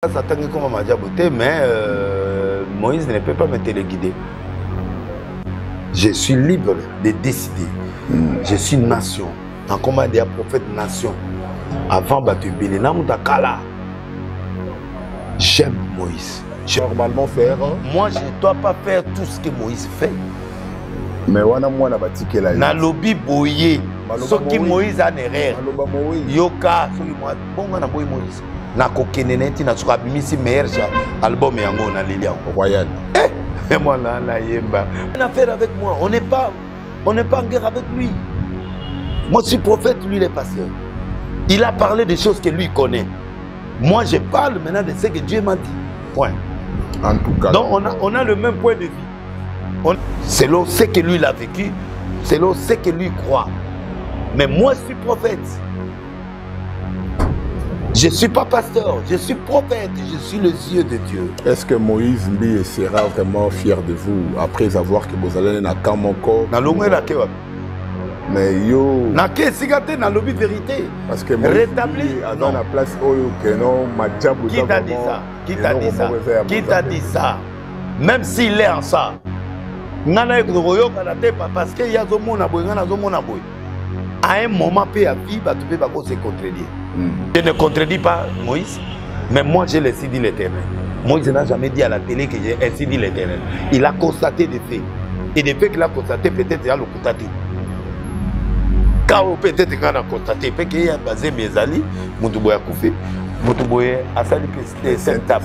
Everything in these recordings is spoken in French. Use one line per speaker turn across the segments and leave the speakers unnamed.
Ça t'engage comme ma diaboté, mais Moïse ne peut pas me téléguider. Je suis libre de décider. Je suis une nation. En comment dire prophète nation. Avant Batubili, Namutakala. J'aime Moïse.
Normalement faire.
Moi, je ne dois pas faire tout ce que Moïse fait.
Mais wana mwana batike la.
Na lobi boye. Ce qui Moïse a erreur. Yoka, ce qui bon na boye Moïse. Na kokeneneti na tsukabimisi meilleur album yango na Lilia
Royal.
Et moi là la yemba. Une affaire avec moi, on n'est pas en guerre avec lui. Moi je suis prophète, lui il est pasteur. Il a parlé des choses que lui connaît. Moi je parle maintenant de ce que Dieu m'a dit. Point.
En tout cas.
Donc on a le même point de vue. Selon ce que lui il a vécu, selon ce que lui croit. Mais moi je suis prophète. Je ne suis pas pasteur, je suis prophète, je suis les yeux de Dieu.
Est-ce que Moïse Mbi sera vraiment fier de vous après avoir que vous allez dans Kamoko? Mais yo.
Nake sigate na lobby vérité.
Parce que
rétabli
dans la place oyo que non Madjabou.
Qui t'a dit ça? Qui t'a dit ça? Qui t'a dit ça? Même s'il est en ça. Nana ekoyo kanate parce que ya zo mona boy, ngana zo mona boy. À un moment peut à vie, tu peux pas se contredire. Je ne contredis pas Moïse, mais moi j'ai laissé dire l'Éternel. Moïse n'a jamais dit à la télé que j'ai ainsi dit l'Éternel. Il a constaté des faits. Et des faits qu'il a constaté, peut-être il a le constaté. Quand peut-être qu'il a constaté, peut-être qu'il a basé mes alliés, Moutouboye a coupé. Moutouboye a sali que c'est tape.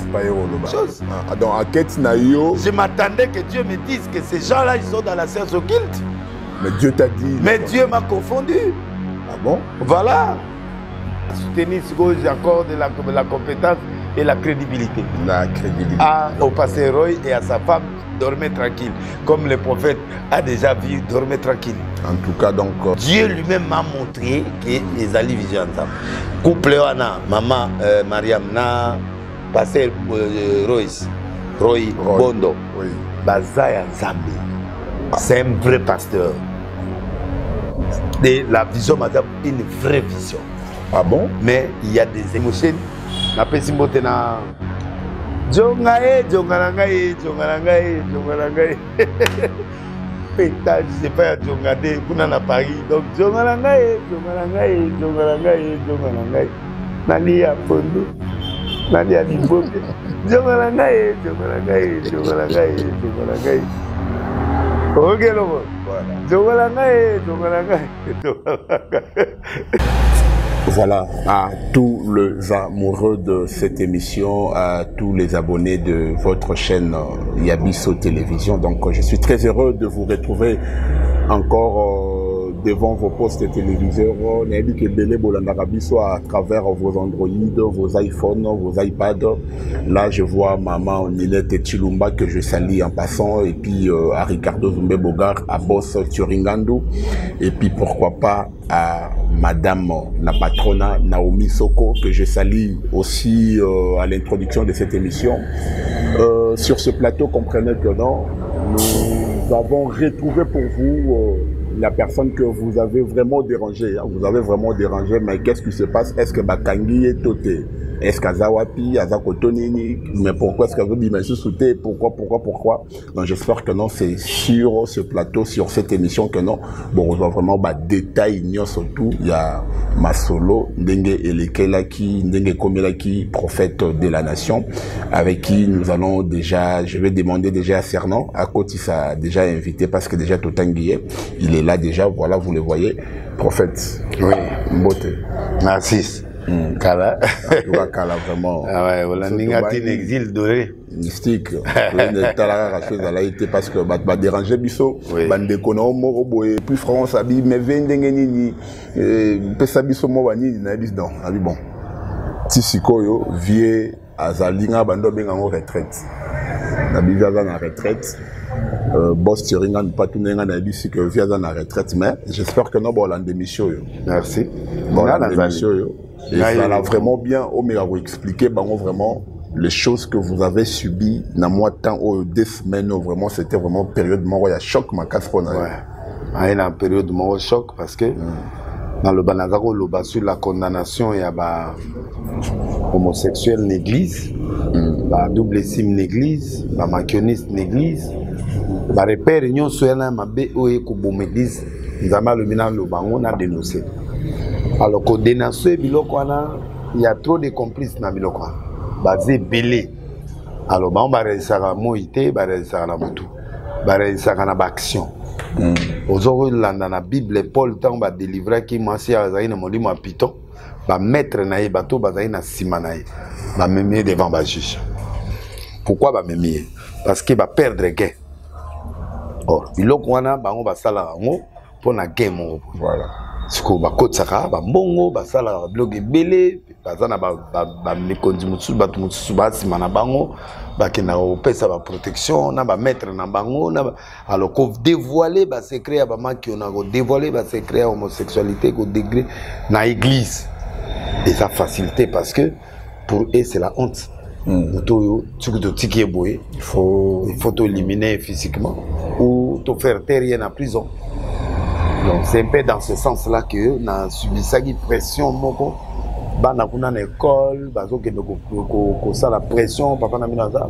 Donc, enquête naïo.
Je m'attendais que Dieu me dise que ces gens-là, ils sont dans la science occulte.
Mais Dieu t'a dit.
Mais Dieu m'a confondu.
Ah bon?
Voilà. Soutenir ce encore de la compétence et la crédibilité.
La crédibilité.
Au pasteur Roy et à sa femme, dormez tranquille. Comme le prophète a déjà vu, dormez tranquille.
En tout cas, donc.
Dieu lui-même m'a montré que les alliés vivent ensemble. Couple Wana, maman Mariam, na pasteur Roy Bondo,
oui.
Bazaya Zambi. C'est un vrai pasteur. Et la vision, madame, une vraie vision.
Ah bon?
Mais il y a des émotions. La personne qui est là. Djongae, Djongarangae, Djongarangae, Djongarangae. Pétage, je sais pas, Djongade, Kuna à Paris. Donc, Djongarangae, Djongarangae, Djongarangae, Djongarangae. Nani a Fondo, Nani a Liboke. Djongarangae, Djongarangae, Djongarangae, Djongarangae. Ok,
voilà, à tous les amoureux de cette émission, à tous les abonnés de votre chaîne Yabiso Télévision. Donc, je suis très heureux de vous retrouver encore devant vos postes téléviseurs. À travers vos Android, vos iPhones, vos iPads. Là, je vois maman Ninette Chilumba que je salue en passant, et puis à Ricardo Zumbe Bogar, à Boss Turingando, et puis pourquoi pas à Madame la patrona Naomi Soko que je salue aussi à l'introduction de cette émission. Sur ce plateau, comprenez que non, nous avons retrouvé pour vous la personne que vous avez vraiment dérangé. Vous avez vraiment dérangé, mais qu'est-ce qui se passe? Est-ce que Bakangi est toté? Est-ce qu'Azawapi, Azakotonini? Mais pourquoi est-ce que vous dites sauté? Pourquoi? Donc j'espère que non, c'est sur ce plateau, sur cette émission que non. Bon, on voit vraiment détail, surtout. Il y a Masolo, Ndenge Elekelaki, Ndenge Komelaki, prophète de la nation, avec qui nous allons déjà, je vais demander déjà à Cernan, à côté ça a déjà invité parce que déjà Totanguier, il est là déjà, voilà, vous le voyez, prophète.
Oui.
Mbote.
Narcisse. Kala.
Kala, vraiment.
Ah ouais, voilà, Ningati exil doré.
Mystique. Parce que bah déranger biso, bande kono moko boy, puis France abi mais vendenge nini, pesa biso mo bani na bis donc, abi bon. Tisikoyo vie azalinga bando benga en retraite. Na bizaza na retraite. Boss Turingan pas tout n'enga na bisi que via dans la retraite, mais j'espère que non bon l'émission.
Merci.
Bon l'émission yo. Et ça l'a vraiment bien au meilleur vous expliquer vraiment les choses que vous avez subies dans moi temps ou 2 semaines vraiment c'était vraiment période moi il y a choc ma casse pour
ouais. Il y a une période de choc parce que dans le banazako loba sur la condamnation ya ba homosexuel l'église, ba double sim l'église, ba maquilloniste l'église, ba repère union soyana mabe oye ko bom église, nzamba le mina lo bango na dénoncer. Alors ko dénoncer biloko wana, il y a trop de complices na biloko wana. Ba zé belé. Alors ba on ba resaka moité, ba resaka na mutu. Ba resaka na ba action. Aujourd'hui, dans la Bible, Paul tant va délivrer qui m'a dit à Zaïna Molimo à Python, va mettre naïe bateau, va Zaïna Simanaï, va m'aimer devant le juge. Pourquoi va m'aimer? Parce qu'il va perdre gain. Or, il y a un va salaire pour la gain. Voilà. Ce qu'on va côté ça, va bongo, va salaire bloqué belé, va zana va me conduire va tout suba simana bango. Bakina opesa ba protection na ba mettre na bango na alors qu'on dévoiler ba secret ya ba maki on a dévoiler ba secret ya homosexualité ko degré na église et ça facilité parce que pour eux c'est la honte. Il faut t'éliminer physiquement ou te faire taire en prison. Donc c'est un peu dans ce sens là que na subi ça qui pression moko. Bana kuna na école bazo ke ko ça la pression papa na mina za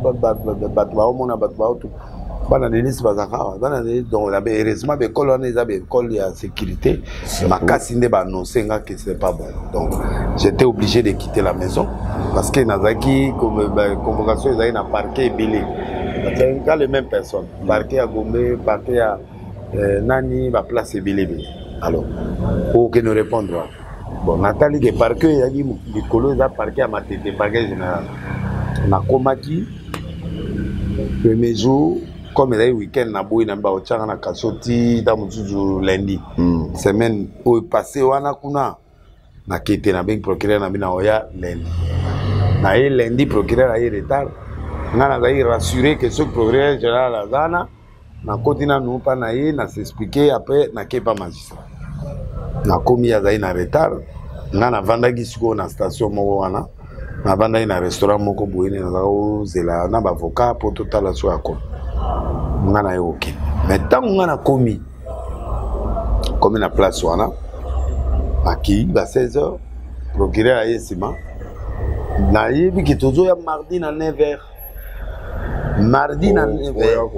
batwa omona batwa tout bana denis bazaka bana donc la heureusement école on est école ya sécurité makasi nde ba annoncer nga que c'est pas bon donc j'étais obligé de quitter la maison parce que nazaki comme convocation ils na parquet belé c'est pas les mêmes personnes parquet à Gombe parquet à nani ba place belé alors aucun ne répondra. Bon, Nathalie de parquet, il y a dit que les parquet à ma tête, parquet général. On a combattu le premier jour, comme il y a eu week-end, on a beau, on a cassoti, on a lundi. Semaine où il passé, on a quitté, on a bien procureur, on a bien lundi. On a eu lundi, procureur a eu retard. On a rassuré que ce procureur général a zana, on a continué à nous parler, on a s'expliqué, après, on a quitté pas magistrat. Na komi ya zai na retard na vandaki siko na station moko wana na vandaki na restaurant moko boyene na zao zela na ba avocat pour total la soa ko ngana yo ok mais tant ngana komi na place wana aki ba 16h procureur a yesima na yebi ki tozo ya mardi na 9h mardi na 9h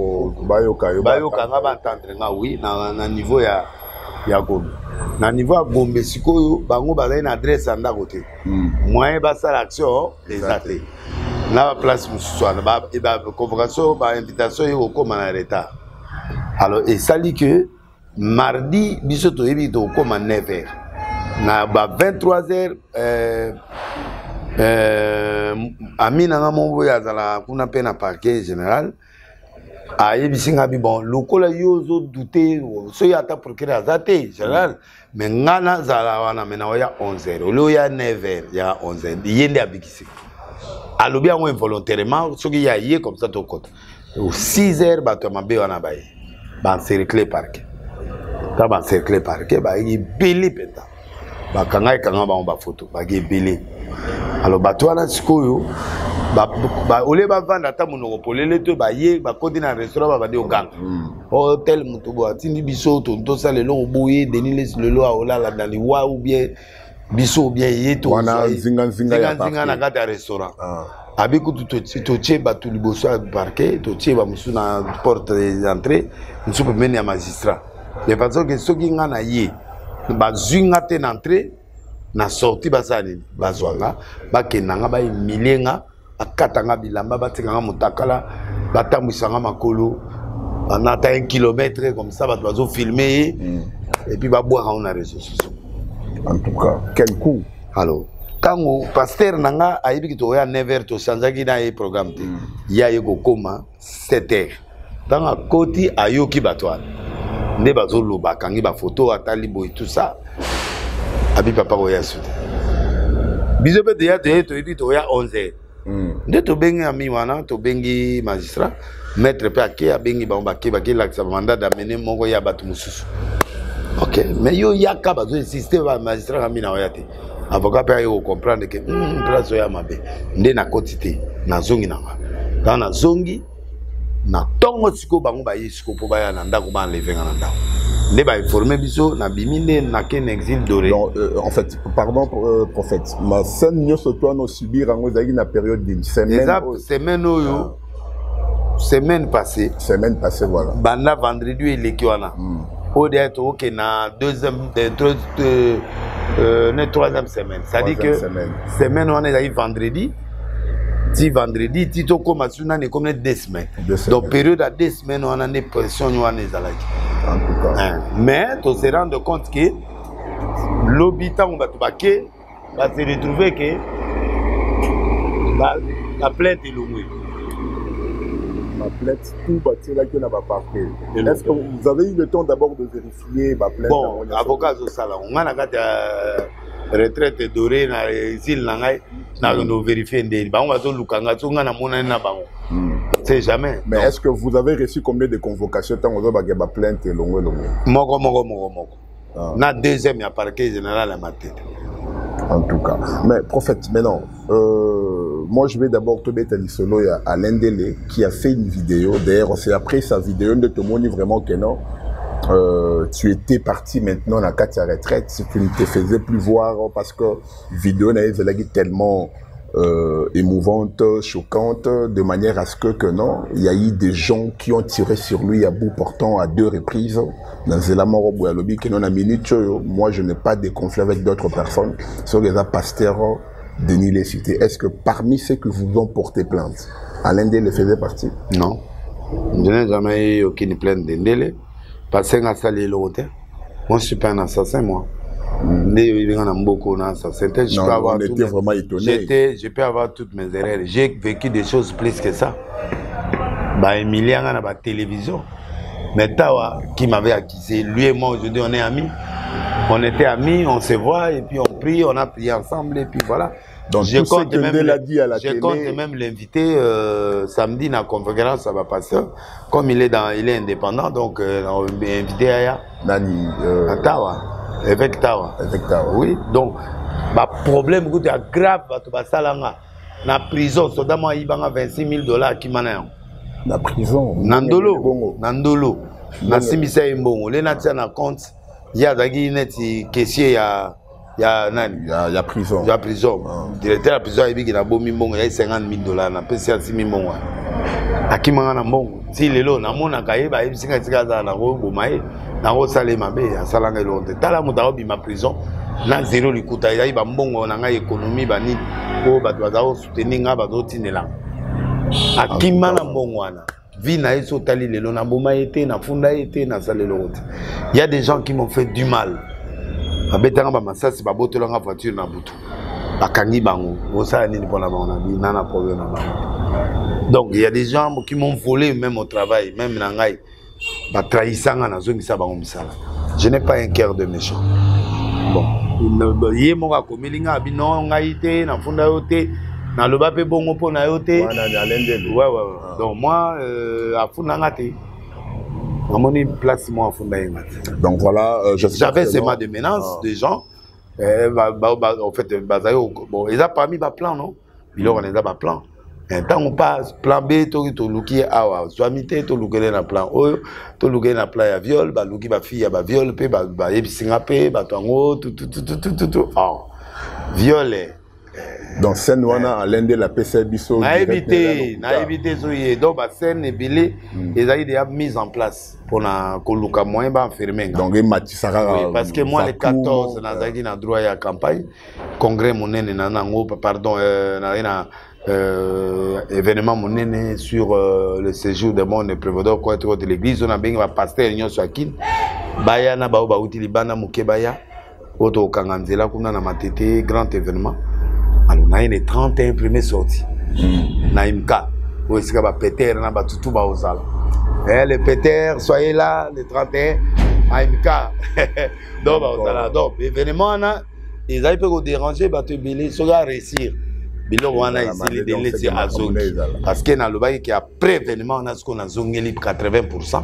bayoka nga ba entendre nga oui na niveau ya Gombe. Na niveau à Gombe, sikoyo bango bazali na adresse anda côté. Moyen basa l'action des athées. Na place mususu ba convocation ba invitation yo koma na retard. Alors et ça dit que mardi biso to yebi to koma 9h. Na ba 23h amina nga mombo ya zala kuna pe na parquet général. Aïe, bisinga bi bon, lokola yozo douté, so ya ta procureur azate, général, mais ngana zala wana mena ya 11h, lo ya 9h, ya 11h, yende abikisi. Alobi yango involontairement, soki ya yé comme ça to côté. Au 6h bato mabe wana baye. Ba encercler parquet. Ta ba encercler parquet, ba yi belé peta. Ba kanga ba on ba photo, ba ge belé. Alors bato wana sikoyo ole ba vanda ta monoko polele to ba ye ba kodi na restaurant ba de ogang hotel mutubo atindi biso to sale long boye deniles le lo ola la dans wa ou bien biso ou bien ye to
wana zinga
ya na kata restaurant abi kutu to che ba to liboso parquet to che ba musu na porte d'entrée musu pe meni ya magistrat de façon que soki nga na ye ba zinga te na entrée na sorti basani bazwanga bakendanga ba milenga akatanga bilamba batekanga mutakala batambwisanga makolo en ata 1 kilomètre comme ça bato bazo filmer et puis baboire on a réseaux sociaux.
En tout cas quel coup.
Alors quand o pasteur nanga ayibi ki to ya 9h to sanzaki na e programme te ya yeko koma 7h tanga koti ayoki batwana nde bazo loba kangi ba photo atali boy tout ça abi papa ko ya su biso pe de ya to ebi to ya 11h nde to bengi ami wana to bengi magistrat maître pe ake abengi ba mbake ba ke laksa mandat d'amener moko ya batu mususu. OK mais yo yaka bazo insister ba magistrat ami na oyate avocat pe ayo comprendre que place ya mabe nde na quantité na zongi na quand na zongi na tongo siko bango ba yisiko po ba ya na ndako ba enlever na ndako Les ba informé biso na bimine na ken exil doré.
Donc en fait, pardon prophète, ma scène nyo soto no subir en na période d'une semaine.
Semaine oyo. Semaine passée.
Semaine passée voilà.
Banda vendredi et l'équiwana. Au d'être ok na deuxième troisième semaine. Ça dit que semaine on est vendredi. Si vendredi, si tu commences à faire comme 2 semaines. Donc, période à 2 semaines, on a des pressions. En tout cas. Mais, tu te rends compte que l'habitant va se retrouver que la plainte est longue.
La plainte, tout bâti là qui n'a pas parqué. Est-ce que vous avez eu le temps d'abord de vérifier la plainte?
Bon, avocat, on a retraite dorée dans les îles. Nous vérifier des c'est jamais.
Mais est-ce que vous avez reçu combien de convocations tant vous avez plainte longue?
Na deuxième, il y a parquet général à ma tête.
En tout cas. Mais prophète, maintenant, moi je vais d'abord te mettre à Lendele qui a fait une vidéo. D'ailleurs, c'est après sa vidéo de te montrer vraiment que non. Tu étais parti maintenant à ta retraite, si tu ne te faisais plus voir parce que la vidéo n'est tellement émouvante, choquante, de manière à ce que non, il y a eu des gens qui ont tiré sur lui à bout portant à 2 reprises. Dans moi je n'ai pas de conflit avec d'autres personnes, sur les pasteurs Denis les cités. Est-ce que parmi ceux qui vous ont porté plainte, Alain Dele faisait partie?
Non, je n'ai jamais eu aucune plainte d'Endele. Parce que moi je suis pas un assassin, moi.
On était vraiment étonnés.
Je peux avoir toutes mes erreurs. J'ai vécu des choses plus que ça. Emilien a la télévision. Mais Tawa, qui m'avait accusé, lui et moi aujourd'hui on est amis. On était amis, on se voit et puis on prie, on a prié ensemble et puis voilà.
Donc je compte
même l'inviter samedi dans la conférence, ça va passer. Comme il est indépendant, donc on va inviter Aya.
Nani
Tawa. Avec Tawa. Oui, donc le problème est grave. La prison, c'est $26 000 qui m'en
la prison.
Nandolo. Na simisa imbongo. Les natia na compte. Il y a des caissiers, il y a
prison.
Il y a prison. Directeur de la prison, il y a $50 000. Na pesi 6 000 mbongo. Akimanga na mbongo. Si lelo na mona kayeba ebisinga tikaza na go bomaye. Na go sale mabe asalanga lonte. Tala muta obima prison. Na zéro likuta ya ba mbongo na nga économie ba ni ko ba doza soutenir nga ba dotinela. Akimana mbongo wana. Vie na eso tali lelo na boma été na funda été na sale lonte. Il y a des gens qui m'ont fait du mal. Abetanga ba masasi ba botolanga voiture na butu. Bakangi bango. Osala nini pona ba na nana problème na bango. Donc il y a des gens qui m'ont volé même au travail, même na ngai. Ba trahissanga na zongisa bango misala. Je n'ai pas un cœur de méchant. Bon, yé mo ka komelinga bino ngai te na funda yote na loba pe bongo po na yote. Ouais. Donc moi à funda ngate. Amoni place moi à funda ngate.
Donc voilà,
j'avais ces mots de menaces des gens. En fait bon, ils ont pas mis ba plan non. Ils ont pas plan. Tant on passe plan B to luki awa swamité to lukele na plan O to lukele na plan ya viol ba luki ba fille ba viol pe ba yebisinga pe ba tango tout violé.
Donc scène wana à l'ende la PC biso
na éviter so yé donc ba scène ebele ezali déjà mise en place pour na koluka moyen ba enfermer.
Donc matisara
oui, parce que moi le 14 na zaki na droit ya campagne congrès monene na nango pardon na événement monene sur le séjour de mon prévodeur quoi être de l'église on a bien va pasteur nyo swakine baya na ba uti libana mukebaya oto kanganzela kuna na matete grand événement alors na une 31 première sortie na imka ou est-ce que ba Peter na ba tutu ba ozala le Peter soyez là le 31 à imka donc ba ozala donc événement na ils avaient pas déranger ba te belé so ga réussir. Bilo wana ici les c'est azongi parce que na lobaki qui après événement on a ce qu'on a zongeli 80%.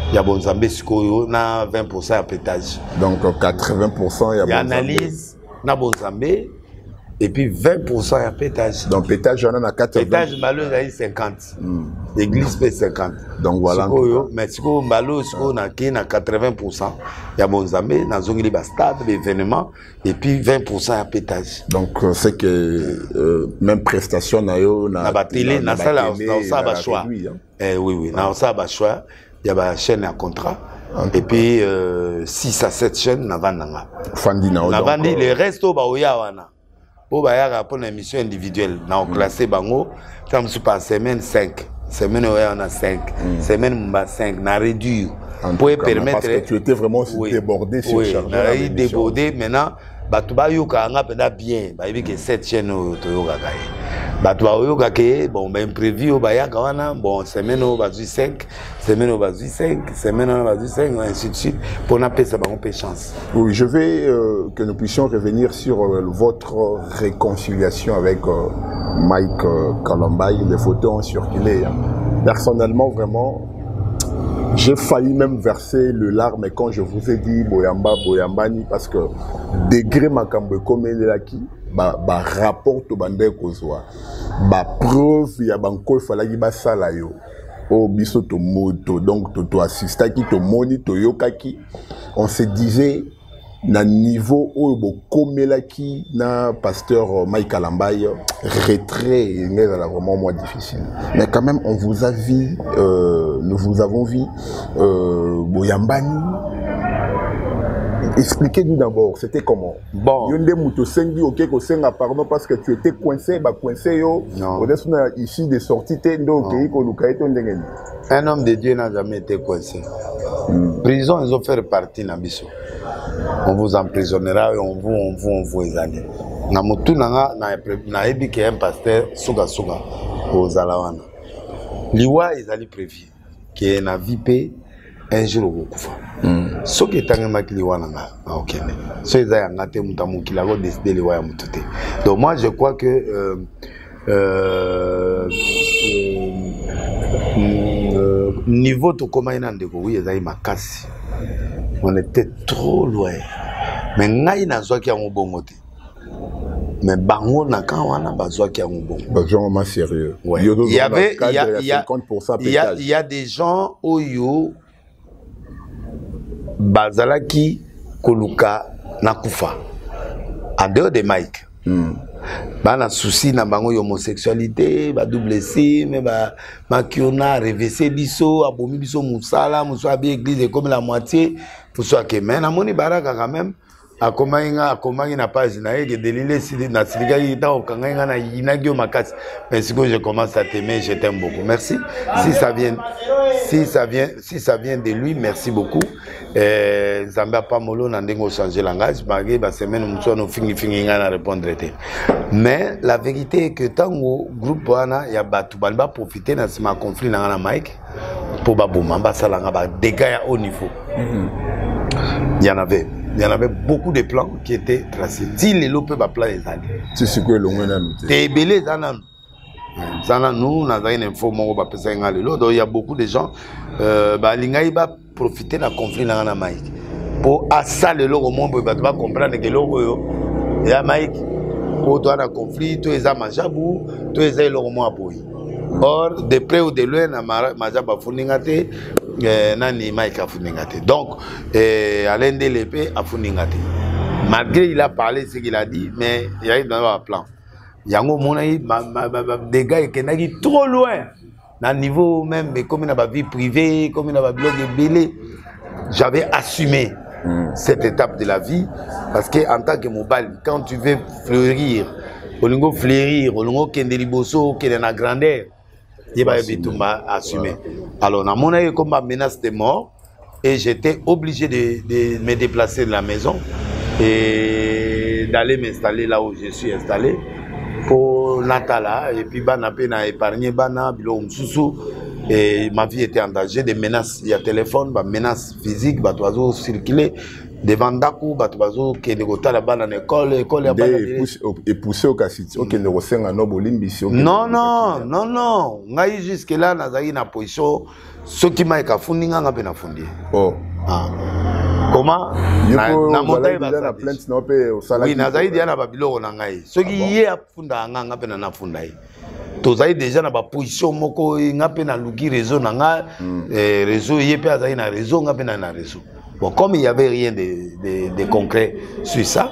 Il y a bon Zambé sikoyo na 20% à pétage.
Donc 80% il y a
analyse na bon Zambé et puis 20% à pétage.
Donc pétage on a 80.
Pétage malheureusement 50. l'église fait 50.
Donc voilà.
Mais si on balo, on a 80%. Il y a bon zamé, dans zongili stade, l'événement, et puis 20% à pétage.
Donc c'est que même prestation na yo
na ba télé, na ça là, ça va choix. Oui, na ça va choix. Il y a ba chaîne à contrat. Et puis 6 à 7 chaînes na vandanga.
Fandi na
na vandi le reste au ba oya wana. Pour ba pour une émission individuelle, na classé bango comme sur par semaine 5. Semaine on a 5. Semaine on a 5 na réduire pour permettre
parce que tu étais vraiment débordé sur chargé.
Oui, débordé maintenant batuba yoka nga penda bien, ba yebi que 7 chaînes to yoka kai. Batuba yoka ke bon ben prévu au baya kawana bon semaine au bazu 5, semaine au bazu 5, semaine au bazu 5 ainsi de suite pour na pesa ba on peut chance.
Oui, je vais que nous puissions revenir sur votre réconciliation avec Mike Kalambay. Les photos ont circulé. Personnellement, vraiment, j'ai failli même verser le larme quand je vous ai dit Boyamba, Boyambani, parce que degré makambo comme elle est là qui, rapport au bandé kozwa, preuve il y a banko il fallait qu'il sala yo, au biso to moto donc to assista qui to moni to yokaki, on se disait na niveau où bokomelaki na pasteur Mike Kalambay retrait est vraiment moins difficile, mais quand même on vous a vu nous vous avons vu Boyambani. Expliquez-nous d'abord, c'était comment?
Bon.
Yonde Mouto Sengi, ok, ko senga pardon parce que tu étais coincé, coincé yo. On est ici des sorties, donc
un homme de Dieu n'a jamais été coincé. Prison, ils ont fait partie d'Abisso. On vous emprisonnera et on vous examine. Na mutu na ebi que un pasteur suga aux alawana. Liwa ils allaient prévu que na VIP un jour au kufa. Ce qui est un liwa nanga ok. Ce ils a ngate mutamu qui l'a décidé liwa ya mutute. Donc moi je crois que niveau to koma ina ndeko oui ils a makasi. On était trop loin. Mais ngai na zwa ki ya mbongote. Mais bango na kawana bazwa ki ya mbongo.
Vraiment sérieux.
Ouais. Il y a des gens oyo bazalaki koluka na kufa. En dehors de Mike. Bana souci na bango homosexualité, ba double sim, ba makiona revese biso, abomi biso musala, muso abi église comme la moitié, pour soit que mais na moni baraka quand même. Akomangi na page na yeke delile sidi na silika yita okanga na yinagio makasi. Mais si je commence à t'aimer, je t'aime beaucoup. Merci. Si ça vient de lui, merci beaucoup. Zamba pas molo na ndengo changer langage, bagé ba semaine muso no fingi na répondre té. Mais la vérité est que tango groupe wana ya batu ba profiter na sima conflit na Mike pour ba boma ba salanga ba dégâts à haut niveau. Il y en avait beaucoup de plans qui étaient tracés. Si les lots peuvent appeler les années.
C'est ce que l'on a noté.
T'es belé, nous, donc il y a beaucoup de gens qui va profiter de la conflit dans la Mike. Pour assaler le monde, pour comprendre que il y a Mike. Pour toi, un conflit, tu es à Majabou, tu es à l'Oromo à Boy. Or, de près ou de loin, Majabou Funingate. Nani Mike a funingate. Donc, Alain Delépé a funingate. Malgré il a parlé ce qu'il a dit, mais il y a eu dans le plan. Yango monaï des gars qui sont trop loin. Dans le niveau même, comme il a pas vie privée, comme il a pas blog belé, j'avais assumé cette étape de la vie parce que en tant que mobile, quand tu veux fleurir, au lingo fleurir, au lingo kendeliboso, qui est dans la grandeur. Il va assumé. Alors, on a mon avis comme ma menace de mort et j'étais obligé de me déplacer de la maison et d'aller m'installer là où je suis installé pour Natala et puis Bana épargné Bana, Bilom Soussou et ma vie était en danger. Des menaces, il y a téléphone, des menaces physiques, des oiseaux circuler. Devant Dakou, Batubazo, qui est négocié là-bas dans l'école,
et poussé au cassiti, qui est négocié en Nobolimbi.
Non. Ngaï jusque-là, Nazaï na position, ce qui m'a écafoundi, n'a pas fondé.
Oh.
Comment?
Na montagne, na plainte, na pe au salaire.
Oui, Nazaï, Diana Babilo, Nangaï. Ce qui y est à Funda, n'a pas na Fundaï. tozali déjà na ba position moko nga pe na luki réseau na nga réseau yé pe azali na réseau nga pe na réseau. Bon, comme il y avait rien de concret sur ça,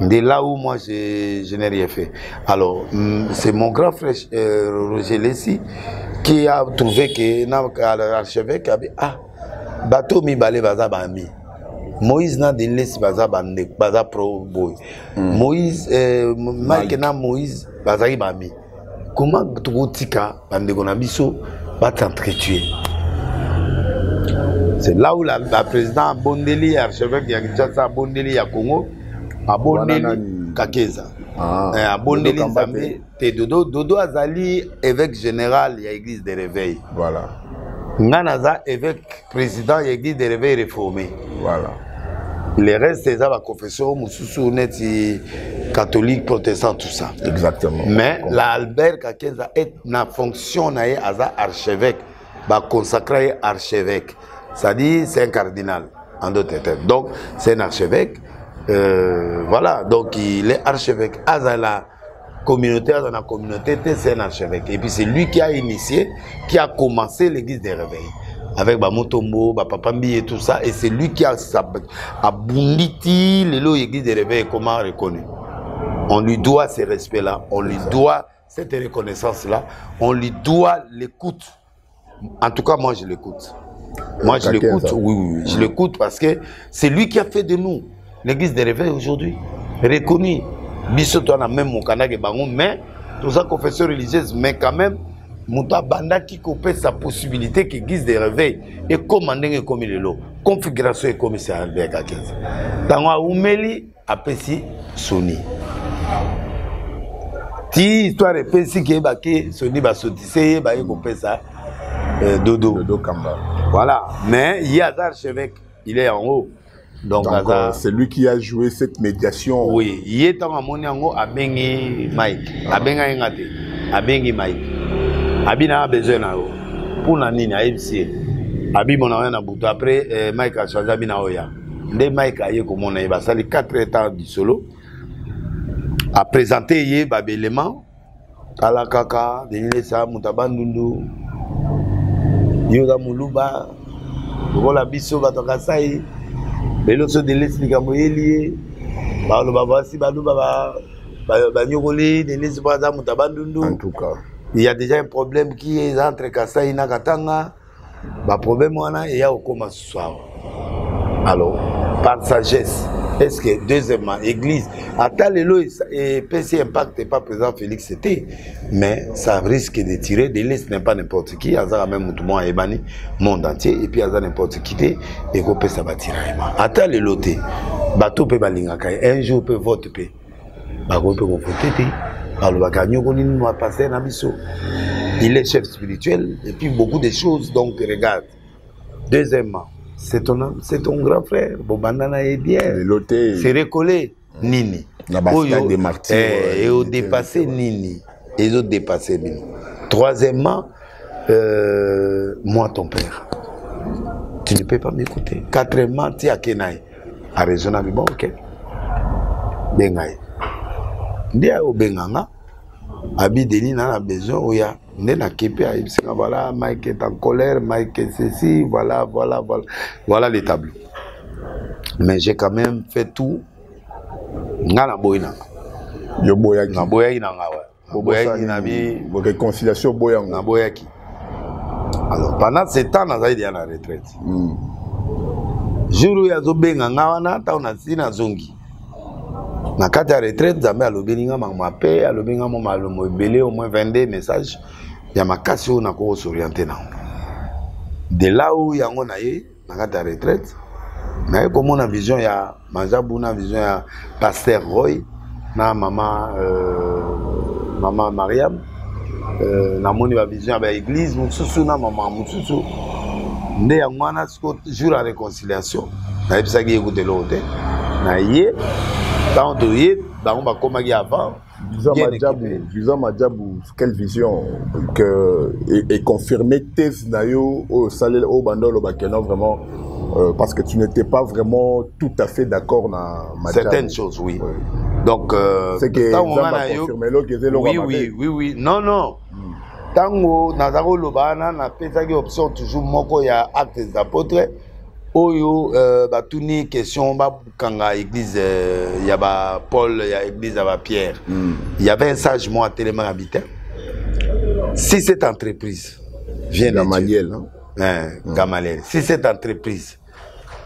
de là où moi je n'ai rien fait. Alors c'est mon grand frère Roger Lessi qui a trouvé que l'archevêque a dit ah bateau mi balé baza bami. Moïse n'a de laisse baza bande baza pro boy. Moïse Mike na Moïse baza bami. Comment tu tika bande konabiso va t'entretuer. C'est là où la président Bondeli archevêque de Kinshasa Bondeli ya Congo a Bondeli Kakeza. A Bondeli Zambé te Dodo azali évêque général ya église de réveil.
Voilà.
Nganaza évêque président ya église de réveil réformé.
Voilà.
Les restes c'est ça la confession mususu neti catholique protestant tout ça.
Exactement.
Mais la Albert Kakeza est na fonction na aza archevêque ba consacré archevêque. Ça dit c'est un cardinal en d'autres termes. Donc c'est un archevêque. Voilà, donc il est archevêque. Azala communauté, Azala communauté, c'est un archevêque. Et puis c'est lui qui a initié, qui a commencé l'église des réveils. Avec Bamotombo, Bapapambi et tout ça. Et c'est lui qui a abonditi l'église des réveils, comment reconnu. On lui doit ces respects-là, on lui doit cette reconnaissance-là, on lui doit l'écoute. En tout cas, moi je l'écoute. Moi je l'écoute, oui, je l'écoute parce que c'est lui qui a fait de nous l'église des réveils aujourd'hui. Reconnu. Biso toi même mon canal bango, mais tout ça confession religieuse, mais quand même, Mouta Banda qui coupe sa possibilité que l'église des réveils et commandé comme il est là. Configuration est comme c'est avec à 15. Dans Oumeli, Apesi, Sony. Ti histoire est pessi qui est baqué, Sony va sauter, va y couper ça. Dodo Kamba. Voilà, mais il y a l'archevêque, il est en haut. Donc
c'est lui qui a joué cette médiation.
Oui, il est en amoni en haut à Bengi Mike, à Benga Ngate, à Bengi Mike. Abina a besoin na haut. Pour nani na MC. Abi mon ami na buto après Mike a changé Abina Oya. Nde Mike a yé comme on a eu ça les 4 états du solo. A présenté yé babélément Kalakaka, Denilesa Mutabandundu. Yoga Muluba, Rola Bisso Batokasai, Beloso de l'Esplica Moyeli, Balo Babasi, Balou Baba, Banyogoli, Denis Baza Mutabandundu.
En tout cas,
il y a déjà un problème qui est entre Kassai et Nakatanga. Le problème, il y a au comment ce soir. Alors, par sagesse, est-ce que deuxièmement, l'église, à tel et PC Impact n'est pas présent Félix c'était, mais ça risque de tirer des listes, n'est pas n'importe qui, Azara même tout le monde Ebani, monde entier, et puis Azara n'importe qui, et qu'on peut ça va tirer. À tel et l'autre, bateau peut balingakai, un jour peut voter, bateau peut voter, alors baganyo qu'on nous a passé un abisso. Il est chef spirituel, et puis beaucoup de choses, donc regarde. Deuxièmement, c'est ton grand frère, Bobandana est bien. C'est recollé, Nini.
La bataille des martyrs.
Et au dépassé, Nini. Et ils ont dépassé, Nini. Troisièmement, moi, ton père. Tu ne peux pas m'écouter. Quatrièmement, tu as Kenaï. A raisonnable, bon, ok. Bengaï. Ndia au Benganga. Abi Denis n'a besoin, oya. Nena Kepe, voilà, Mike est en colère, Mike est ceci, voilà les tableaux. Mais j'ai quand même fait tout. Ngana boyna.
Yo boyaki.
Na boyaki na ngawa. Boyaki na bi.
Réconciliation boyang.
Na boyaki. Alors pendant ce temps, on a été à la retraite. Jour où il y a zobenga ngawa na ta on a sina zongi. Na kati ya retraite, Zambé a l'obéninga mangmape, a l'obéninga mo belé au moins 22 messages. Il y a ma casse où on a s'orienter. De là où il y a un retraite, mais comme on a vision, il y a Manjabou, on a vision, il y a Pasteur Roy, na maman Mariam, na moni va vision avec l'église, Moussousou, na maman Moussousou. Ndé ya mwana jour la réconciliation. Na ebisa ki écoute l'autre. Na yé, tant de yé, ba on va comme avant.
Visant Madjabou, quelle vision et confirmer thèse nayo au salaire au bandol au bakeno vraiment parce que tu n'étais pas vraiment tout à fait d'accord na Madjabou.
Certaines choses, oui. Donc
c'est que ça m'a confirmé
oui, non. Tango, Nazaro Lobana, na pesaki option toujours moko ya actes des apôtres. Oyo, batuni question, kanga église, y a Paul, y a église, y a Pierre. Il y avait un sage mot à Téléman habitant. Si cette entreprise vient de Dieu, Gamaliel, si cette entreprise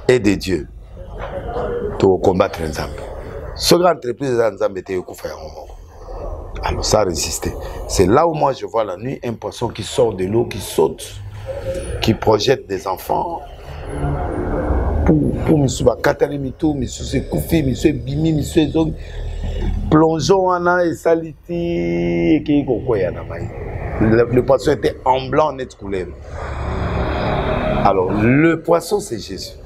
est de Dieu, tu vas combattre un Zambé. Ce grand entreprise de Zambé était au faire. Alors ça a résisté. C'est là où moi je vois la nuit un poisson qui sort de l'eau, qui saute, qui projette des enfants. Pour monsieur Bakatari Mito, monsieur Koufi, monsieur Bimi, monsieur Zong, plongeons en et saliti et qui le poisson était en blanc net couleur. Alors le poisson c'est Jésus.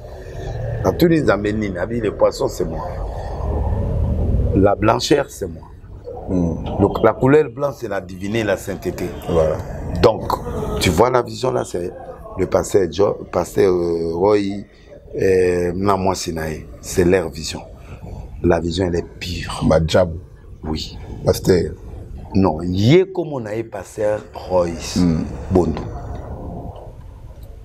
Dans tous les aménines, le poisson c'est moi. La blancheur c'est moi. Donc la couleur blanche c'est la divinité, la sainteté. Voilà. Donc tu vois la vision là, c'est le pasteur Roy. C'est leur vision. La vision, elle est pure.
Madjab.
Oui.
Pasteur.
Non, il est comme on a pasteur Royce Bondo.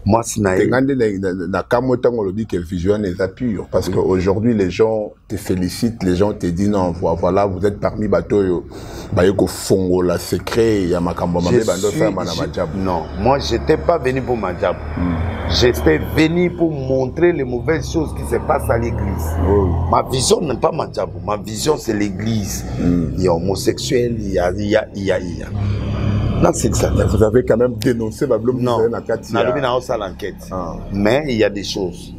Moi, c'est
na kamotango le dit que vision est pure parce qu'aujourd'hui les gens te félicitent, les gens te disent non voilà vous êtes parmi bateau bayeko fongo la secret ya makambo mambe bando faire mana Madjab.
Non, moi j'étais pas venu pour Madjab. J'étais venu pour montrer les mauvaises choses qui se passent à l'église. Ma vision n'est pas Madjab, ma vision c'est l'église. Il y a homosexuel, il y a. Non, c'est ça.
Vous avez quand même dénoncé Babylone.
Non, l'enquête. Mais il y a des choses.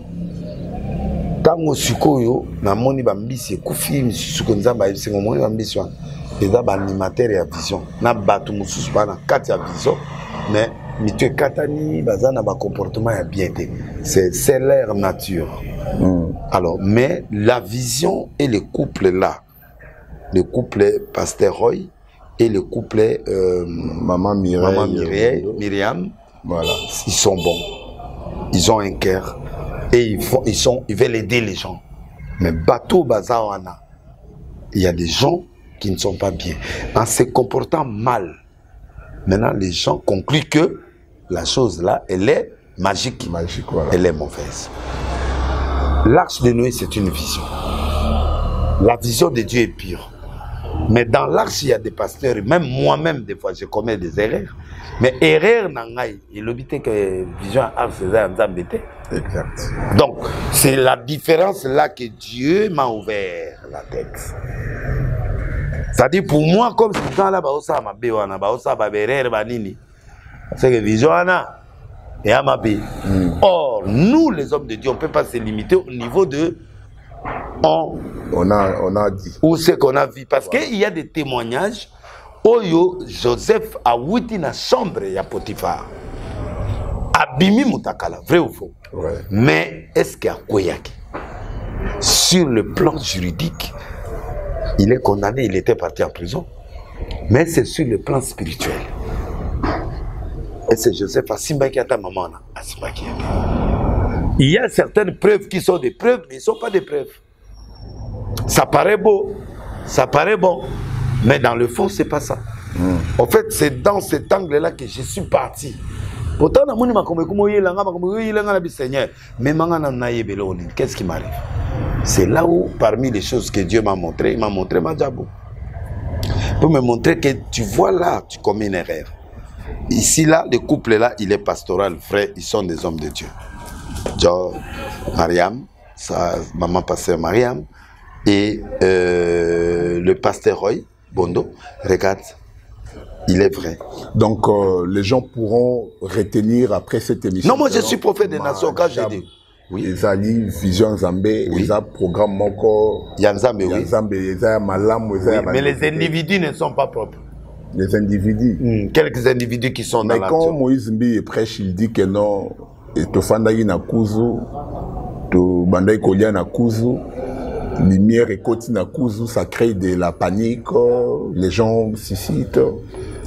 Tango Sukoyo, na moni bambisi kufi misuko nzamba ibisengo moni bambisi wana. Eza ba animateur ya vision. Na batu mususu bana kati ya vision, mais mitwe katani bazana ba comportement ya bien té. C'est leur nature. Alors, mais la vision et le couple là, le couple Pasteur Roy et le couple
Maman Mireille,
Myriam,
voilà.
Ils sont bons. Ils ont un cœur et ils veulent aider les gens. Mais bateau bazawana, il y a des gens qui ne sont pas bien. En se comportant mal, maintenant les gens concluent que la chose là, elle est magique.
Voilà.
Elle est mauvaise. L'arche de Noé, c'est une vision. La vision de Dieu est pure. Mais dans l'arche, il y a des pasteurs, même moi-même, des fois, je commets des erreurs. Mais erreur, il obite que vision arche, c'est embêté.
Exact.
Donc, c'est la différence là que Dieu m'a ouvert la tête. C'est-à-dire, pour moi, comme si dans la baosa ma béwana, baosa ma berère, banini, c'est que vision et à ma bé. Or, nous, les hommes de Dieu, on ne peut pas se limiter au niveau de.
On a dit.
Où c'est qu'on a vu. Parce qu'il y a des témoignages. Oyo, Joseph a ouiti na chambre ya Potiphar. Abimi Mutakala, vrai ou faux?
Ouais.
Mais est-ce qu'il y a Koyaki? Sur le plan juridique, il est condamné, il était parti en prison. Mais c'est sur le plan spirituel. Et c'est Joseph Asimbaki à ta maman. Asimbaki. Il y a certaines preuves qui sont des preuves, mais ils ne sont pas des preuves. Ça paraît beau, ça paraît bon, mais dans le fond, c'est pas ça. En fait, c'est dans cet angle-là que je suis parti. Pourtant, qu'est-ce qui m'arrive? C'est là où, parmi les choses que Dieu m'a montré, il m'a montré Madjabou. Pour me montrer que tu vois là, tu commets une erreur. Ici, là, le couple là, il est pastoral, vrai, ils sont des hommes de Dieu. Genre, Mariam, sa maman pasteur Mariam, et le pasteur Roy Bondo, regarde, il est vrai.
Donc les gens pourront retenir après cette émission.
Non, moi je suis prophète des nations quand j'ai dit.
Oui. Ezali Vision Zambé, oui. Eza programme moko.
Yanzambe, oui.
Yanzambe, Eza Malam, Eza.
Mais les individus ne sont pas propres.
Les individus.
Quelques individus qui sont dans l'action.
Mais quand Moïse Mbi prêche, il dit que non, Tofandagi na Kuzu, to Bandai Kolia na Kuzu. Lumière et côté na Kuzu, ça crée de la panique, les gens suscitent,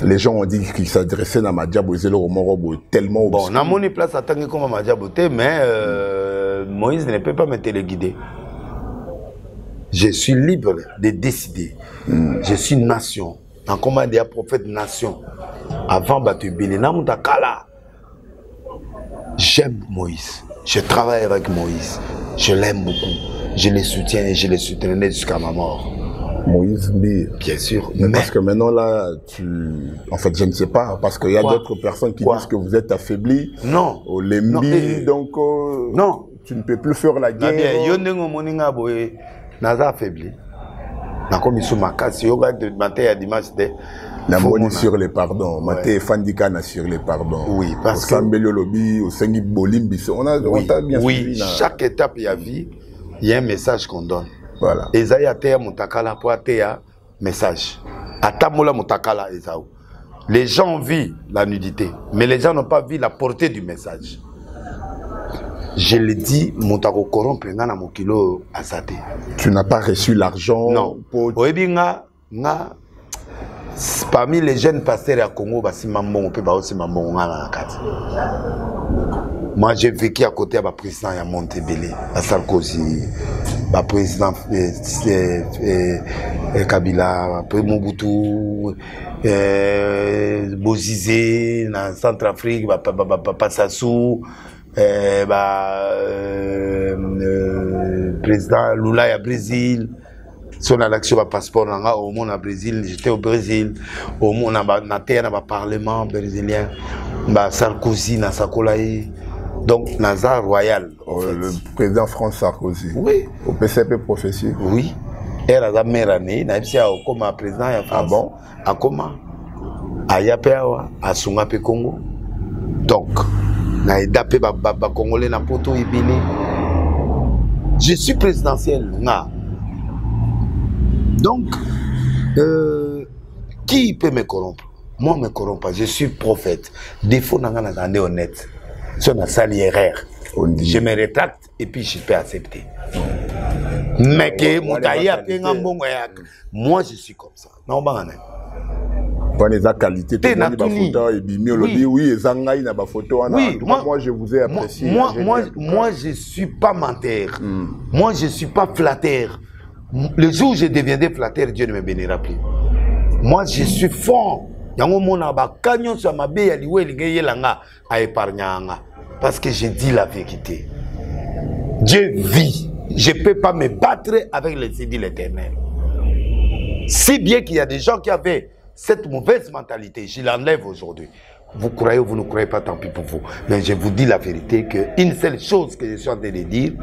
les gens ont dit qu'ils s'adressaient à Madjabou, tellement obscur.
Bon, on a mon place à tant que comme Madjabou, mais Moïse ne peut pas me téléguider. Je suis libre de décider. Je suis une nation. en commande des prophètes nation. Avant Batubili, Namutakala. J'aime Moïse. Je travaille avec Moïse. Je l'aime beaucoup. Je le soutiens et je le soutiendrai jusqu'à ma mort.
Moïse Mbir.
Bien sûr.
Mais parce que maintenant là, en fait, je ne sais pas, parce qu'il y a d'autres personnes qui disent que vous êtes affaibli.
Non.
Au Lembi, donc
non.
Tu ne peux plus faire la guerre.
Yonengo moninga boye naza affaibli. Na komi sous ma casse, yoga de matin à dimanche de
la monnaie sur les pardons. Maté Fandika na sur les pardons.
Oui, parce
que Sambelio lobby, au Sengi Bolimbi, on a bien
oui, chaque étape il y a vie, il y a un message qu'on donne.
Voilà.
Esaïa Théa Moutakala pour Théa message. Atamola Moutakala Esaou. Les gens vivent la nudité, mais les gens n'ont pas vu la portée du message. Je le dis, Moutako corrompre na mokilo azate. Tu
n'as pas reçu l'argent?
Non. Parmi les jeunes pasteurs à Congo, moi j'ai vécu à côté de président à Montebello, à Sarkozy, à président Kabila, après Mobutu, Bozizé, dans Centrafrique, Passassou, président Lula au Brésil. Son élection passeport au monde au Brésil, j'étais au Brésil, au monde na terre na parlement brésilien, Sarkozy na Sakolaï. Donc Nazar royal.
Le président François Sarkozy.
Oui.
Au PCP prophétie.
Oui. Elle a la meilleure année, na ipsi a comme président ya France.
Ah bon?
A comment? A Yapeawa, a Sungape Congo. Donc na edapé ba congolais na poto ibili. Je suis présidentiel na. Donc qui peut me corrompre? Moi me corrompt pas, je suis prophète. Défaut n'a pas honnête. Si on a sali erreur, je me rétracte et puis je peux accepter. Mais que moi je suis comme ça. Non,
pas les qualités moi je vous ai apprécié.
Moi je suis pas menteur. Moi je suis pas flatteur. Le jour où je deviendrai flatteur, Dieu ne me bénira plus. Moi je suis fort. Parce que je dis la vérité. Dieu vit. Je ne peux pas me battre avec les édiles éternels. Si bien qu'il y a des gens qui avaient cette mauvaise mentalité, je l'enlève aujourd'hui. Vous croyez ou vous ne croyez pas, tant pis pour vous. Mais je vous dis la vérité qu'une seule chose que je suis en train de dire,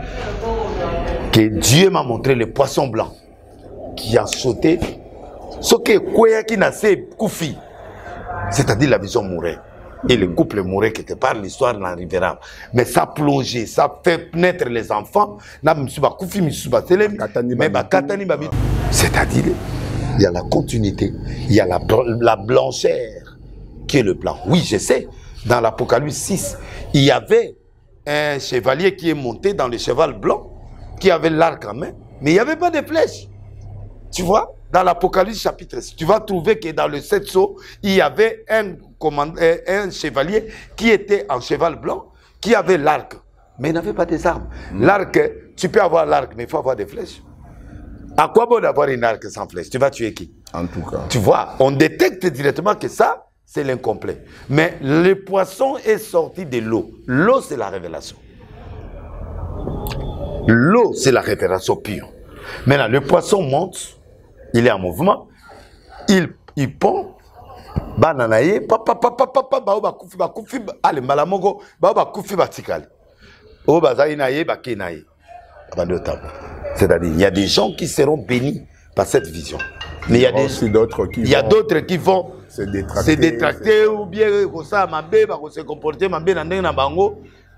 que Dieu m'a montré le poisson blanc qui a sauté. Ce qui n'a pas Koufi, c'est-à-dire la vision mourait. Et le couple mourait quelque part, l'histoire n'arrivera. Mais ça a plongé, ça a fait naître les enfants. C'est-à-dire, il y a la continuité, il y a la blancheur qui est le blanc. Oui, je sais, dans l'Apocalypse 6, il y avait un chevalier qui est monté dans le cheval blanc, qui avait l'arc en main, mais il n'y avait pas de flèches. Tu vois, dans l'Apocalypse chapitre 6, tu vas trouver que dans le 7 sceaux, il y avait un chevalier qui était en cheval blanc, qui avait l'arc, mais il n'avait pas des armes. L'arc, tu peux avoir l'arc, mais il faut avoir des flèches. À quoi bon d'avoir une arc sans flèche? Tu vas tuer qui?
En tout cas.
Tu vois, on détecte directement que ça, c'est l'incomplet. Mais le poisson est sorti de l'eau. L'eau, c'est la révélation. L'eau, c'est la révélation pure. Maintenant, le poisson monte, il est en mouvement, il pond, bananaye, papa, allez, malamogo, koufi batikali. O bazaïnaye, bakenaye. C'est-à-dire, il y a des gens qui seront bénis par cette vision. Mais il y a d'autres qui vont se détracter ou bien se comporter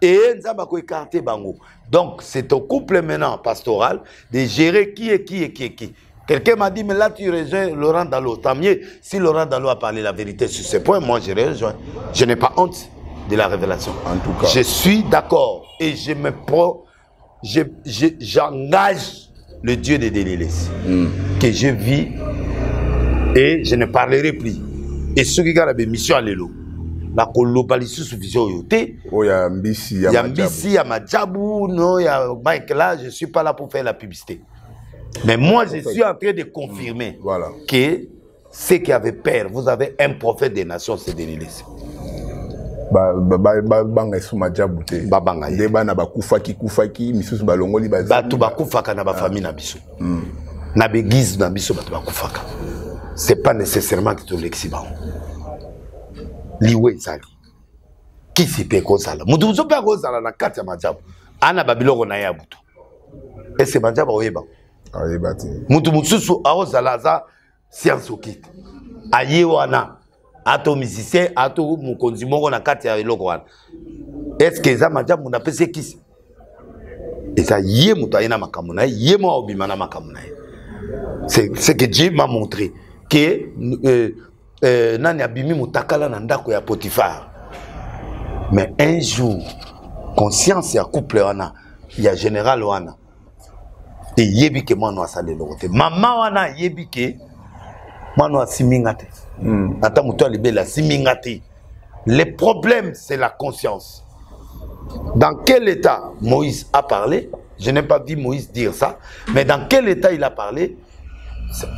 et écarter bango. Donc, c'est au couple maintenant pastoral de gérer qui est qui. Quelqu'un m'a dit, mais là tu rejoins Laurent Dallot. Tant mieux si Laurent Dallot a parlé la vérité sur ce point, moi je rejoins. Je n'ai pas honte de la révélation.
En tout cas.
Je suis d'accord et j'engage le Dieu de Délilès que je vis et je ne parlerai plus. Et ceux qui ont des missions à l'élo, la globalisation sous vision yoté.
Oh, il y a Mbisi,
il y a Madjabou, non, il y a Mike là, je ne suis pas là pour faire la publicité. Mais moi, je suis en train de confirmer que ceux qui avaient peur, vous avez un prophète des nations, c'est Denis.
Banga suma jabute
babanga
deba na kufaki misusu balongoli
batu bakufaka na ba famille na biso na begize na biso batu bakufaka c'est pas nécessairement que tu l'exiban liwe zali qui s'y peut kozala mutu zo pa kozala na kati ya majabu ana babiloko na ya butu et c'est majabu oyeba
te
mutu mususu aozala za science okite aye wana ato musicien ato mukonzi moko na kati ya eloko wana est-ce que eza majabu na pese kisi eza ye mutu ayena makambo na ye mo obima na makambo na c'est ce que Dieu m'a montré que nani abimi mutakala na ndako ya Potiphar mais un jour conscience ya couple wana ya général wana et yebi ke mwana asale lokote mama wana yebi ke mwana asimingate ata mutu alibela simingate. Le problème c'est la conscience. Dans quel état Moïse a parlé? Je n'ai pas vu Moïse dire ça, mais dans quel état il a parlé?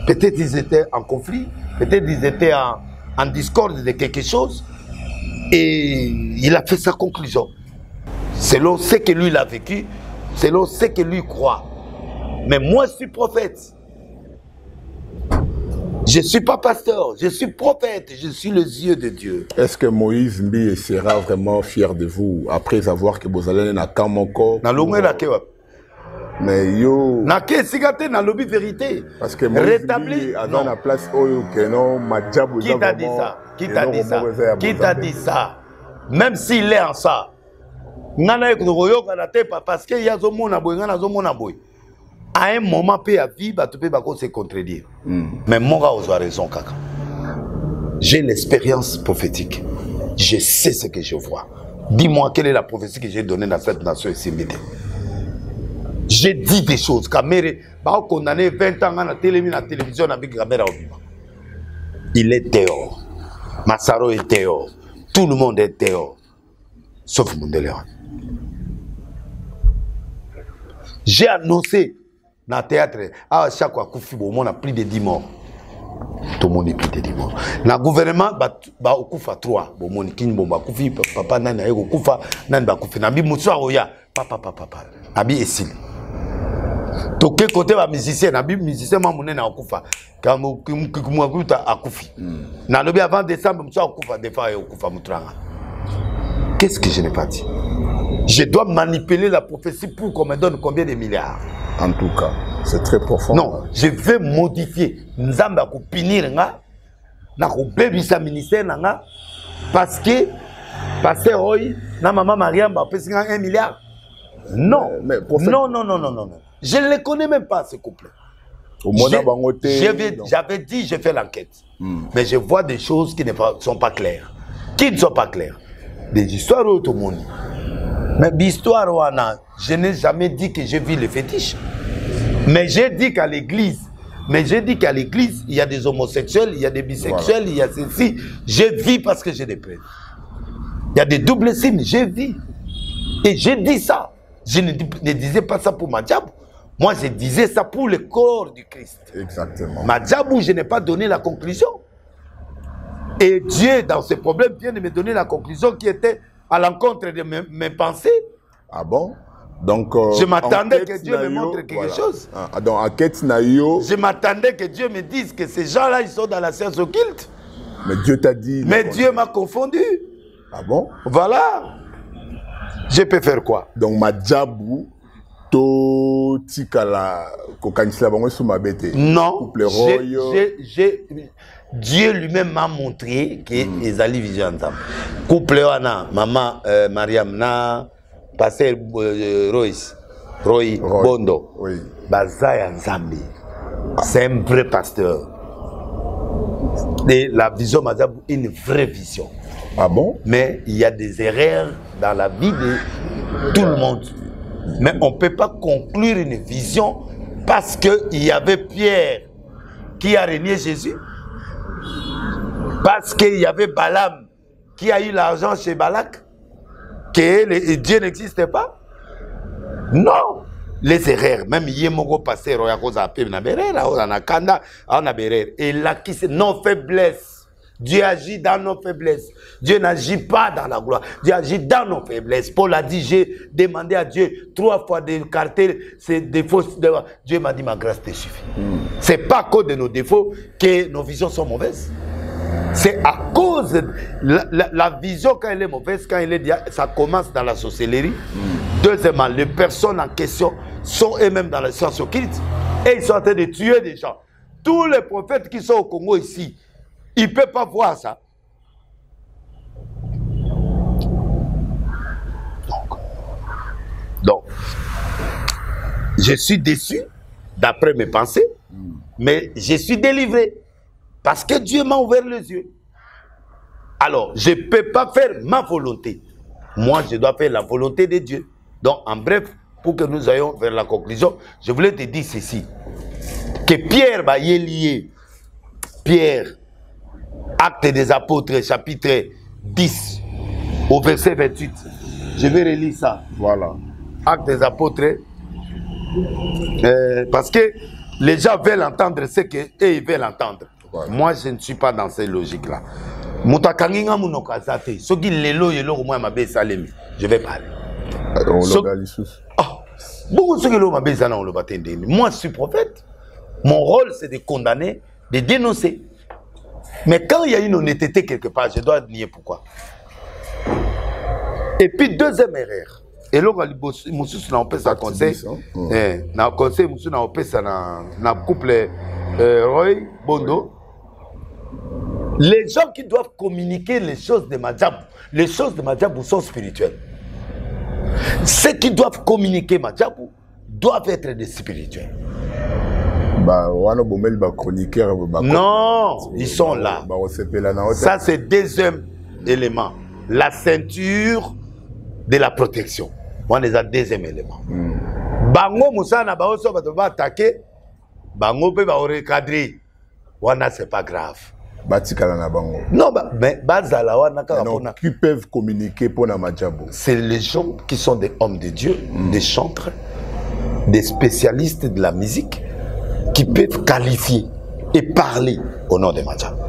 Peut-être ils étaient en conflit, peut-être ils étaient en discorde de quelque chose, et il a fait sa conclusion. Selon ce que lui il a vécu, selon ce que lui croit. Mais moi je suis prophète. Je ne suis pas pasteur, je suis prophète, je suis le yeux de Dieu.
Est-ce que Moïse Mbi sera vraiment fier de vous après avoir que vous allez na Kamoko?
Na longue la kewa.
Mais yo.
Na ke sigate na lobby vérité.
Parce que Moïse Mbi a dans la place oyo que non majabu.
Qui t'a dit ça? Qui t'a dit ça? Qui t'a dit ça? Même s'il est en ça. Nana ekoyo kana te parce que ya zo mona boy ngana zo mona boy. À un moment, peut à vie, tu peux se contredire. Mais moi, j'ai raison, kaka. J'ai l'expérience prophétique. Je sais ce que je vois. Dis-moi quelle est la prophétie que j'ai donnée dans cette nation ici. J'ai dit des choses. Kamere, bah, condamné 20 ans à la télévision avec Kamera Obima. Il est dehors. Massaro est dehors. Tout le monde est dehors. Sauf Mondeleon. J'ai annoncé. Dans le théâtre, à chaque fois qu'on a plus de 10 morts. Tout le monde est plus de 10 morts. Dans le gouvernement, il y a 3. Il y a papa, nani, nani, nabi Moussa Oya, papa, nabi Essil. Tout quel côté va musicien, nabi musicien, mamoune na okufa. Quand Moussa akufi. Na lobi avant décembre, Moussa okufa, des fois okufa Moutranga. Qu'est-ce que je n'ai pas dit? Je dois manipuler la prophétie pour qu'on me donne combien de milliards?
En tout cas, c'est très profond.
Non, je vais modifier. Nous allons punir nga, na ko bebisa ministère nga, parce que pasteur Roy, na maman Mariam va payer 1 milliard. Non,
mais
non. Je ne les connais même pas ce couple. J'avais dit, j'ai fait l'enquête. Mais je vois des choses qui ne sont pas claires. Qui ne sont pas claires? Des histoires au tout le monde. Mais l'histoire, je n'ai jamais dit que j'ai vu les fétiches. Mais j'ai dit qu'à l'église, il y a des homosexuels, il y a des bisexuels, il y a ceci. J'ai vu parce que j'ai des preuves. Il y a des doubles signes, j'ai vu. Et j'ai dit ça. Je ne disais pas ça pour Madjabou. Moi, je disais ça pour le corps du Christ.
Exactement.
Madjabou, je n'ai pas donné la conclusion. Et Dieu, dans ce problème, vient de me donner la conclusion qui était à l'encontre de mes pensées.
Ah bon? Donc,
je m'attendais que Dieu me montre quelque chose.
Donc, enquête naïo.
Je m'attendais que Dieu me dise que ces gens-là, ils sont dans la science occulte.
Mais Dieu t'a dit.
Mais Dieu m'a confondu.
Ah bon?
Voilà. Je peux faire quoi?
Donc, Madjabou, to tikala kokanisla bango sous ma bête.
Non. Dieu lui-même m'a montré que les alliés vivent ensemble. Couple wana, maman Mariam na, pasteur Roy Bondo.
Oui.
Bazaya Nzambi. C'est un vrai pasteur. Et la vision Mazabou est une vraie vision.
Ah bon?
Mais il y a des erreurs dans la vie de tout le monde. Mais on ne peut pas conclure une vision parce qu'il y avait Pierre qui a régné Jésus. Parce qu'il y avait Balaam qui a eu l'argent chez Balak. Que Dieu n'existait pas. Non. les erreurs, même Yemoko passer, Royakoza a na berera, on a kanda, on a berera. Et là, qui c'est nos faiblesses. Dieu agit dans nos faiblesses. Dieu n'agit pas dans la gloire. Dieu agit dans nos faiblesses. Paul a dit, j'ai demandé à Dieu 3 fois d'écarter ces défauts. Dieu m'a dit, ma grâce te suffit. C'est pas à cause de nos défauts que nos visions sont mauvaises. C'est à cause de la vision, quand elle est mauvaise, quand elle est, ça commence dans la sorcellerie. Deuxièmement, les personnes en question sont eux-mêmes dans la science occulte. Et ils sont en train de tuer des gens. Tous les prophètes qui sont au Congo ici, ils ne peuvent pas voir ça. Donc, je suis déçu d'après mes pensées, mais je suis délivré parce que Dieu m'a ouvert les yeux. Alors, je ne peux pas faire ma volonté. Moi, je dois faire la volonté de Dieu. Donc, en bref, pour que nous ayons vers la conclusion, je voulais te dire ceci. Que Pierre va y lier. Pierre, Actes des Apôtres, chapitre 10, au verset 28. Je vais relire ça. Voilà. Actes des Apôtres. Parce que les gens veulent entendre ce qu'ils veulent entendre. Voilà. Moi, je ne suis pas dans cette logique-là. Je vais parler. Moi, je suis prophète. Mon rôle, c'est de condamner, de dénoncer. Mais quand il y a une honnêteté quelque part, je dois nier pourquoi. Et puis, deuxième erreur. Et là, je n'a pas ça conseil. Na conseil, je n'a pas ça na couple Roy Bondo. Les gens qui doivent communiquer les choses de Madjabou, les choses de Madjabou sont spirituelles. Ceux qui doivent communiquer Madjabou doivent être des spirituels. Non, ils sont là. Ça, c'est le deuxième élément. La ceinture de la protection. On est le deuxième élément. Bango Moussana Baoso va attaquer. Bango peut recadrer. Wana, c'est pas grave. Non, mais
qui peuvent communiquer pour la Madjabou.
C'est les gens qui sont des hommes de Dieu, des chantres, des spécialistes de la musique, qui peuvent qualifier et parler au nom de Madjabou.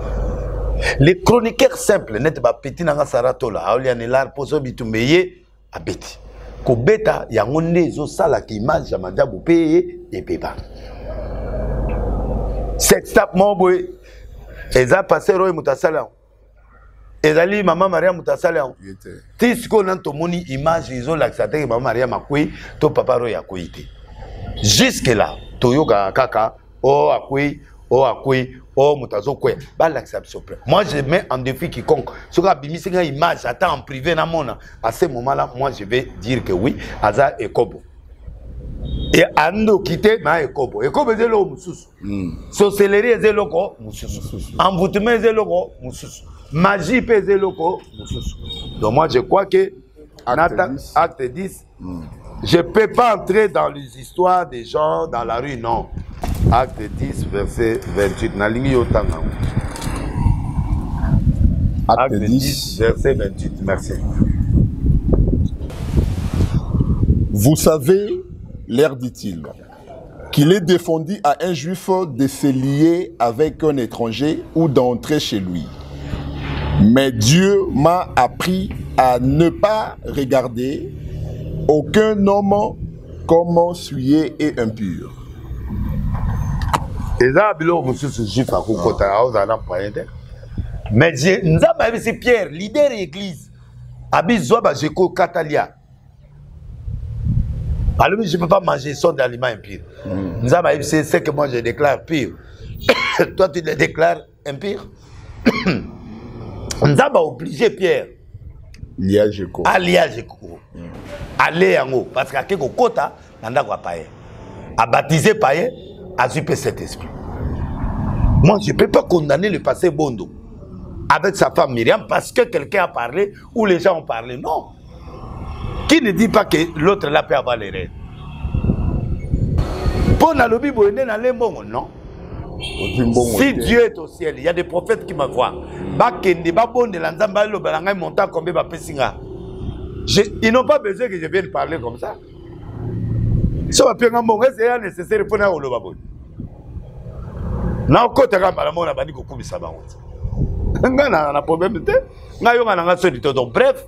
Les chroniqueurs simples, net ba petit nanga saratola, aolianelar poso bitumbeye abeti. Ko beta ya ngonde zo sala ki image ya Madjabou peye et peba. C'est ça mon boy. Eza passé Roy Mutasala. Ezali Maman Maria Mutasala. Tisco nanto moni image iso laxate Maman Maria Makui to Papa Roy Akuite. Jusque là, Toyoga Kaka, oh Akui, oh Mutazo Kwe, bah l'acceptation. Moi je mets en défi quiconque. Ce qui a bimi c'est une image, attends en privé na mona. À ce moment-là, moi je vais dire que oui, Aza et Kobo. Et ando quitter ma Ekobo. Ekobo c'est le mususu. Sorcellerie c'est le ko mususu. Envoûtement c'est le ko mususu. Magie c'est le ko mususu. Donc moi je crois que acte 10. Je ne peux pas entrer dans les histoires des gens dans la rue, non. Acte 10, verset 28. Acte 10, verset 28. Merci.
Vous savez, leur dit-il, qu'il est défendu à un juif de se lier avec un étranger ou d'entrer chez lui. Mais Dieu m'a appris à ne pas regarder aucun homme comme souillé et impur.
Mais c'est Pierre, leader de l'église. Alors, je ne peux pas manger son d'aliments impurs. C'est ce que moi je déclare pur. Toi, tu le déclares impur. Nous avons obligé Pierre. Aller en haut. Parce qu'à quelque kota, nanda kwa paye. À baptiser paye, à zuper cet esprit. Moi, je ne peux pas condamner le passé Bondo avec sa femme Myriam parce que quelqu'un a parlé ou les gens ont parlé. Non. Qui ne dit pas que l'autre là peut avoir les rêves? Pour la lobby, non. Si Dieu est au ciel, il y a des prophètes qui me voient. Ils n'ont pas besoin que je vienne parler comme ça. So apenga mbongo c'est nécessaire pour na oloba boy. Na okota kamba la mona bandi ko kubisa bango. Nga na problème te. Nga yo nga so dito donc bref.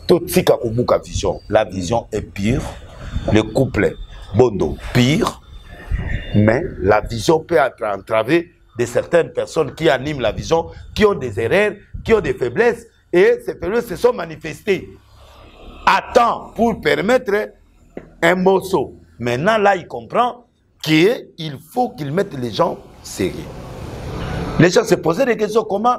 Tout tika kubuka vision. La vision est pure. Le couple bondo pire. Mais la vision peut être entravée de certaines personnes qui animent la vision, qui ont des erreurs, qui ont des faiblesses, et ces faiblesses se sont manifestées à temps pour permettre un morceau. Maintenant, là, il comprend qu'il faut qu'il mette les gens sérieux. Les gens se posaient des questions, comment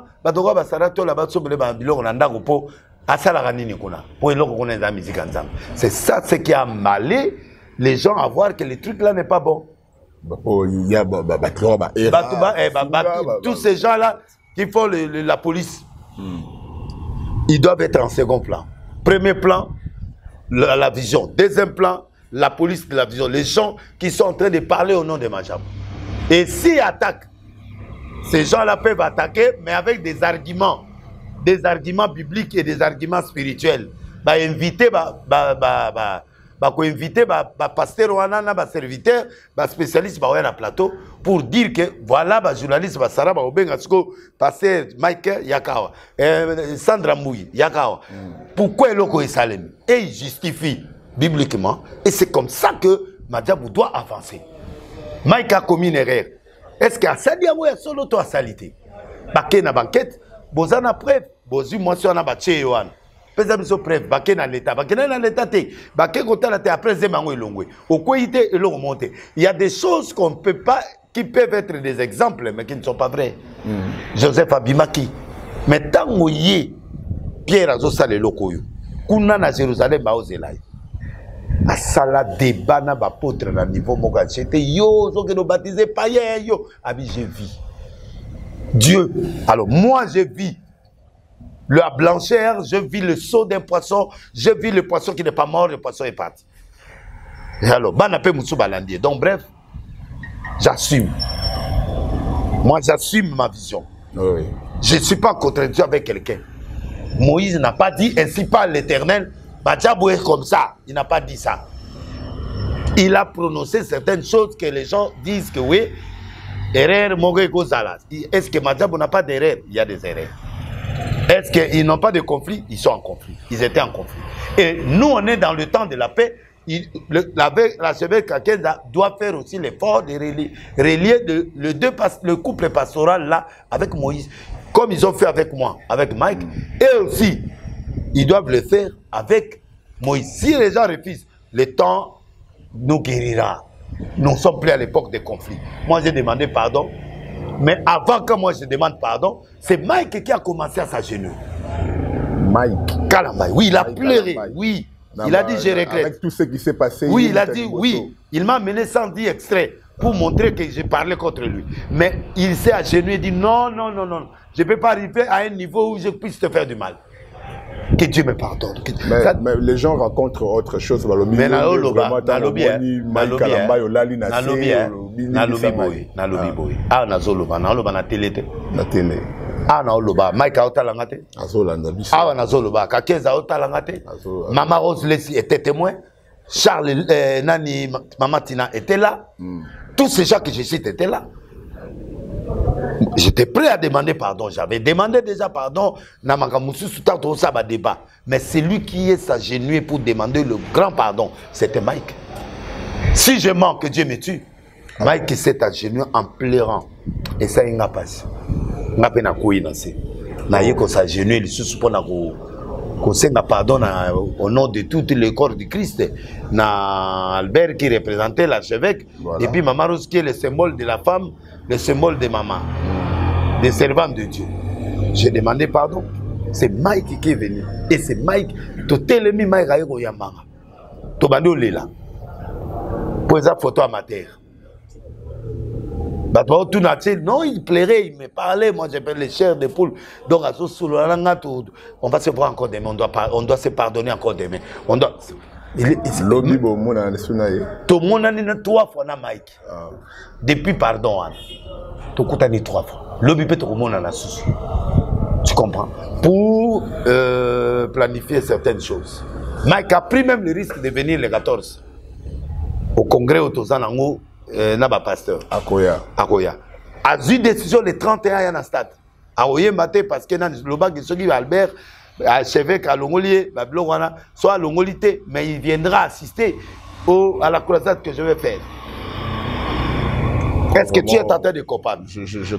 c'est ça ce qui a malé les gens à voir que le truc là n'est pas bon. Tous ces gens-là qui font la police, ils doivent être en second plan. Premier plan, la vision. Deuxième plan, la police de la vision. Les gens qui sont en train de parler au nom de Majabou. Et s'ils attaquent, ces gens-là peuvent attaquer, mais avec des arguments bibliques et des arguments spirituels. Inviter, inviter pasteur wana ba serviteur ba spécialiste ba na plateau pour dire que voilà ba journaliste ba sara ba obenga siko pasteur Mike Yakawa Sandra Mouyi Yakawa pourquoi eloko esalemi et il justifie bibliquement et c'est comme ça que Majabou doit avancer. Mike a commis une erreur. Est-ce que asali amo ya solo to asalite baké na banquette bozana preuve bozu mention na ba cheyoana. Il y a des choses qu'on peut pas, qui peuvent être des exemples, mais qui ne sont pas vrais. Joseph Abimaki. Mais tant que Pierre Azosa le lokoyo, kuna na Jérusalem ba ozelai. Asala débat na ba potre na niveau moga. C'était yo, zo que nous baptisé païen yo. Abi j'ai vu Dieu. Alors moi j'ai vu la blancheur, je vis le saut d'un poisson, je vis le poisson qui n'est pas mort, le poisson est parti. Et alors, donc bref, j'assume. Moi, j'assume ma vision. Oui. Je ne suis pas en contradiction avec quelqu'un. Moïse n'a pas dit, ainsi parle l'Éternel, Majabou est comme ça. Il n'a pas dit ça. Il a prononcé certaines choses que les gens disent que oui, erreur, est-ce que Majabou n'a pas d'erreur? Il y a des erreurs. Est-ce qu'ils n'ont pas de conflit? Ils sont en conflit. Ils étaient en conflit. Et nous, on est dans le temps de la paix. L'archevêque Kakenza doit faire aussi l'effort de relier le couple pastoral là avec Moïse. Comme ils ont fait avec moi, avec Mike. Et aussi, ils doivent le faire avec Moïse. Si les gens refusent, le temps nous guérira. Nous ne sommes plus à l'époque des conflits. Moi, j'ai demandé pardon. Mais avant que moi je demande pardon, c'est Mike qui a commencé à s'agenouiller. Mike Kalambaye, oui, il a pleuré, oui. Il a dit je regrette. Avec
tout ce qui s'est passé.
Oui, il a dit oui. Il m'a mené sans dire extrait pour montrer que j'ai parlé contre lui. Mais il s'est agenouillé et dit non, non, non, non. Je ne peux pas arriver à un niveau où je puisse te faire du mal. Que Dieu me pardonne.
Mais les gens rencontrent autre chose.
Mais Mike Aotalangate. Kakeza Otalangate. Maman Rose Leslie était témoin. Charles Nani Maman Tina était là. Tous ces gens que je cite étaient là. J'étais prêt à demander pardon. J'avais demandé déjà pardon. Mais c'est lui qui est s'agenouillé pour demander le grand pardon. C'était Mike. Si je mens, que Dieu me tue. Mike s'est agenouillé en pleurant. Et ça, il n'a pas passé. Il n'a pas passé. Il n'a pas s'agenouiller. Il s'est pardon au nom de tout le corps du Christ. Na Albert qui représentait l'archevêque. Voilà. Et puis Maman Rose qui est le symbole de la femme, le symbole de maman, des servants de Dieu. J'ai demandé pardon. C'est Mike qui est venu. Et c'est Mike. Tout est le mi Mike Rayo Yamanga. Tout bando lela. Pour ça photo amateur. Non, il plairait, il me parlait. Moi, j'appelle les chairs de poule. Donc, on va se voir encore demain. On doit se pardonner encore demain. On doit.
Lobby, tout
le monde a 3 fois na Mike. Depuis pardon, tout le monde a 3 fois. Lobby peut tout le monde a sous. Tu comprends? Pour planifier certaines choses. Mike a pris même le risque de venir le 14. au congrès autozanango na ba pasteur akoya a eu décision le 31 ya na stade aoye maté parce que nan lobaki soki Albert archevêque à Longolier wana soit Longolité mais il viendra assister à la croisade que je vais faire. Est-ce que tu es en train de comprendre?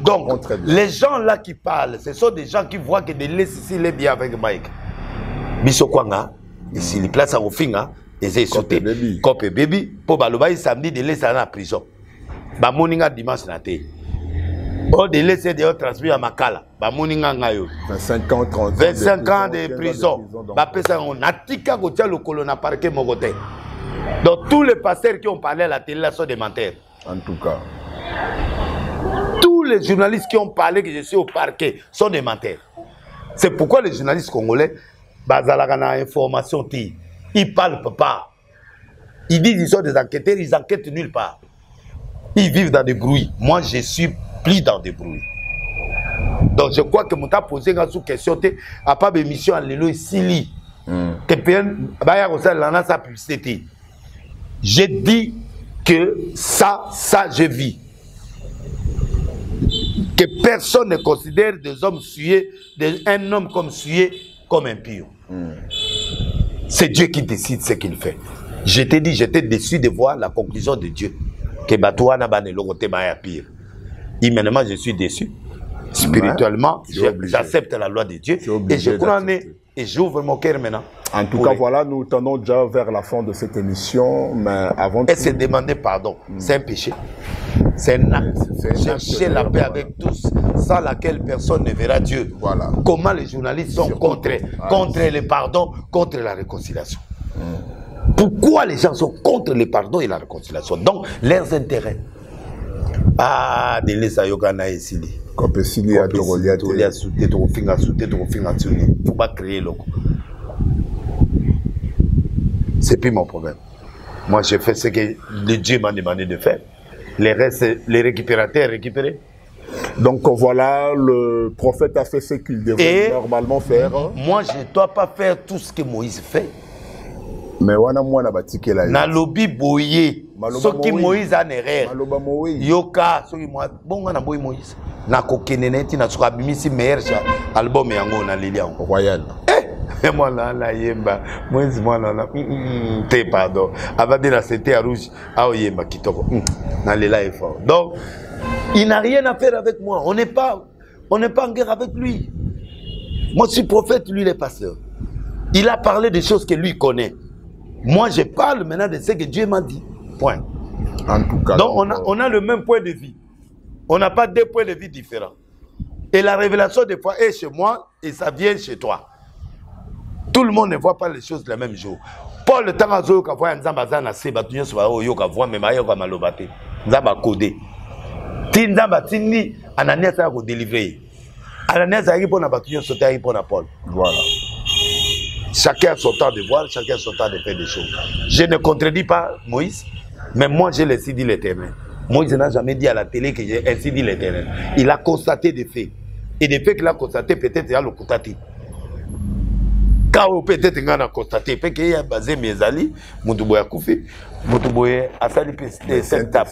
Donc, les gens là qui parlent, ce sont des gens qui voient que de ici, il est bien avec Mike. Bisokwanga, ici, il place à Ofinga, et c'est sauté. Copé baby, pour Balobaï, samedi, de laisser à la prison. Bamoninga dimanche naté. Bon, de laisser de transmis à Makala. Bamoninga ngayo.
25 ans, 30 ans.
25 ans de prison. Bapesa on atika gotia le colonna parquet Mogoté. Donc, tous les pasteurs qui ont parlé à la télé là sont des menteurs.
En tout cas.
Tous les journalistes qui ont parlé que je suis au parquet sont des menteurs. C'est pourquoi les journalistes congolais, bazalakana information, ils parlent pas. Ils disent qu'ils sont des enquêteurs, ils enquêtent nulle part. Ils vivent dans des bruits. Moi, je suis plus dans des bruits. Donc, je crois que mon tas posé une question, à pas de mission à l'élo ici. Que sa publicité. J'ai dit que ça, je vis. Que personne ne considère des hommes sués, un homme comme sué, comme impur. C'est Dieu qui décide ce qu'il fait. Je t'ai dit, j'étais déçu de voir la conclusion de Dieu. Que Batouana Bane Logote Maya pire. Immédiatement, je suis déçu. Spirituellement, j'accepte la loi de Dieu. Et je crois en et j'ouvre mon cœur maintenant.
En tout cas, voilà, nous tendons déjà vers la fin de cette émission. Mais avant
et se demander pardon, c'est un péché. C'est un acte. Chercher la paix avec tous, sans laquelle personne ne verra Dieu.
Voilà.
Comment les journalistes sont contre le pardon, contre la réconciliation. Pourquoi les gens sont contre le pardon et la réconciliation? Donc, leurs intérêts. Ah, de l'Esayokana et Sili.
Comme Sili a
faut pas créer le coup. C'est plus mon problème. Moi, je fais ce que le Dieu m'a demandé de faire. Les restes, les récupérateurs récupérés.
Donc voilà, le prophète a fait ce qu'il devait normalement faire.
Moi, je ne dois pas faire tout ce que Moïse fait.
Mais wana mwana batike la.
Na lobi boye. Ce qui Moïse a erreur.
Maloba Moïse.
Yoka, ce qui bon na boye Moïse. Na kokeneneti na suka bimisi meilleur album yango na Lilian
Royal.
Et moi là la yemba. Moïse moi là te pardon. Avant de la c'était à rouge. Ah yemba kitoko. Na lela est fort. Donc il n'a rien à faire avec moi. On n'est pas en guerre avec lui. Moi je suis prophète, lui il est pasteur. Il a parlé des choses que lui connaît. Moi, je parle maintenant de ce que Dieu m'a dit. Point.
En tout cas.
Donc, on a le même point de vue. On n'a pas deux points de vue différents. Et la révélation, des fois, est chez moi et ça vient chez toi. Tout le monde ne voit pas les choses le même jour. Paul, le temps à Zoyo, quand il y a un Seba, tu as voix, mais il y a malobate. Nzamba codé. Tinzamba tini, Ananias a délivré. Ananias a répondu à Batuyo, sauté à répondre à Paul.
Voilà.
Chacun a son temps de voir, chacun a son temps de faire des choses. Je ne contredis pas Moïse, mais moi j'ai laissé dire l'Éternel. Moïse n'a jamais dit à la télé que j'ai ainsi dit l'Éternel. Il a constaté des faits. Et des faits qu'il a constatés, peut-être il a le constaté. Quand peut-être il a constaté, peut-être qu'il a basé mes alliés, Moutouboya Koufi, Moutouboya a sali cette tape.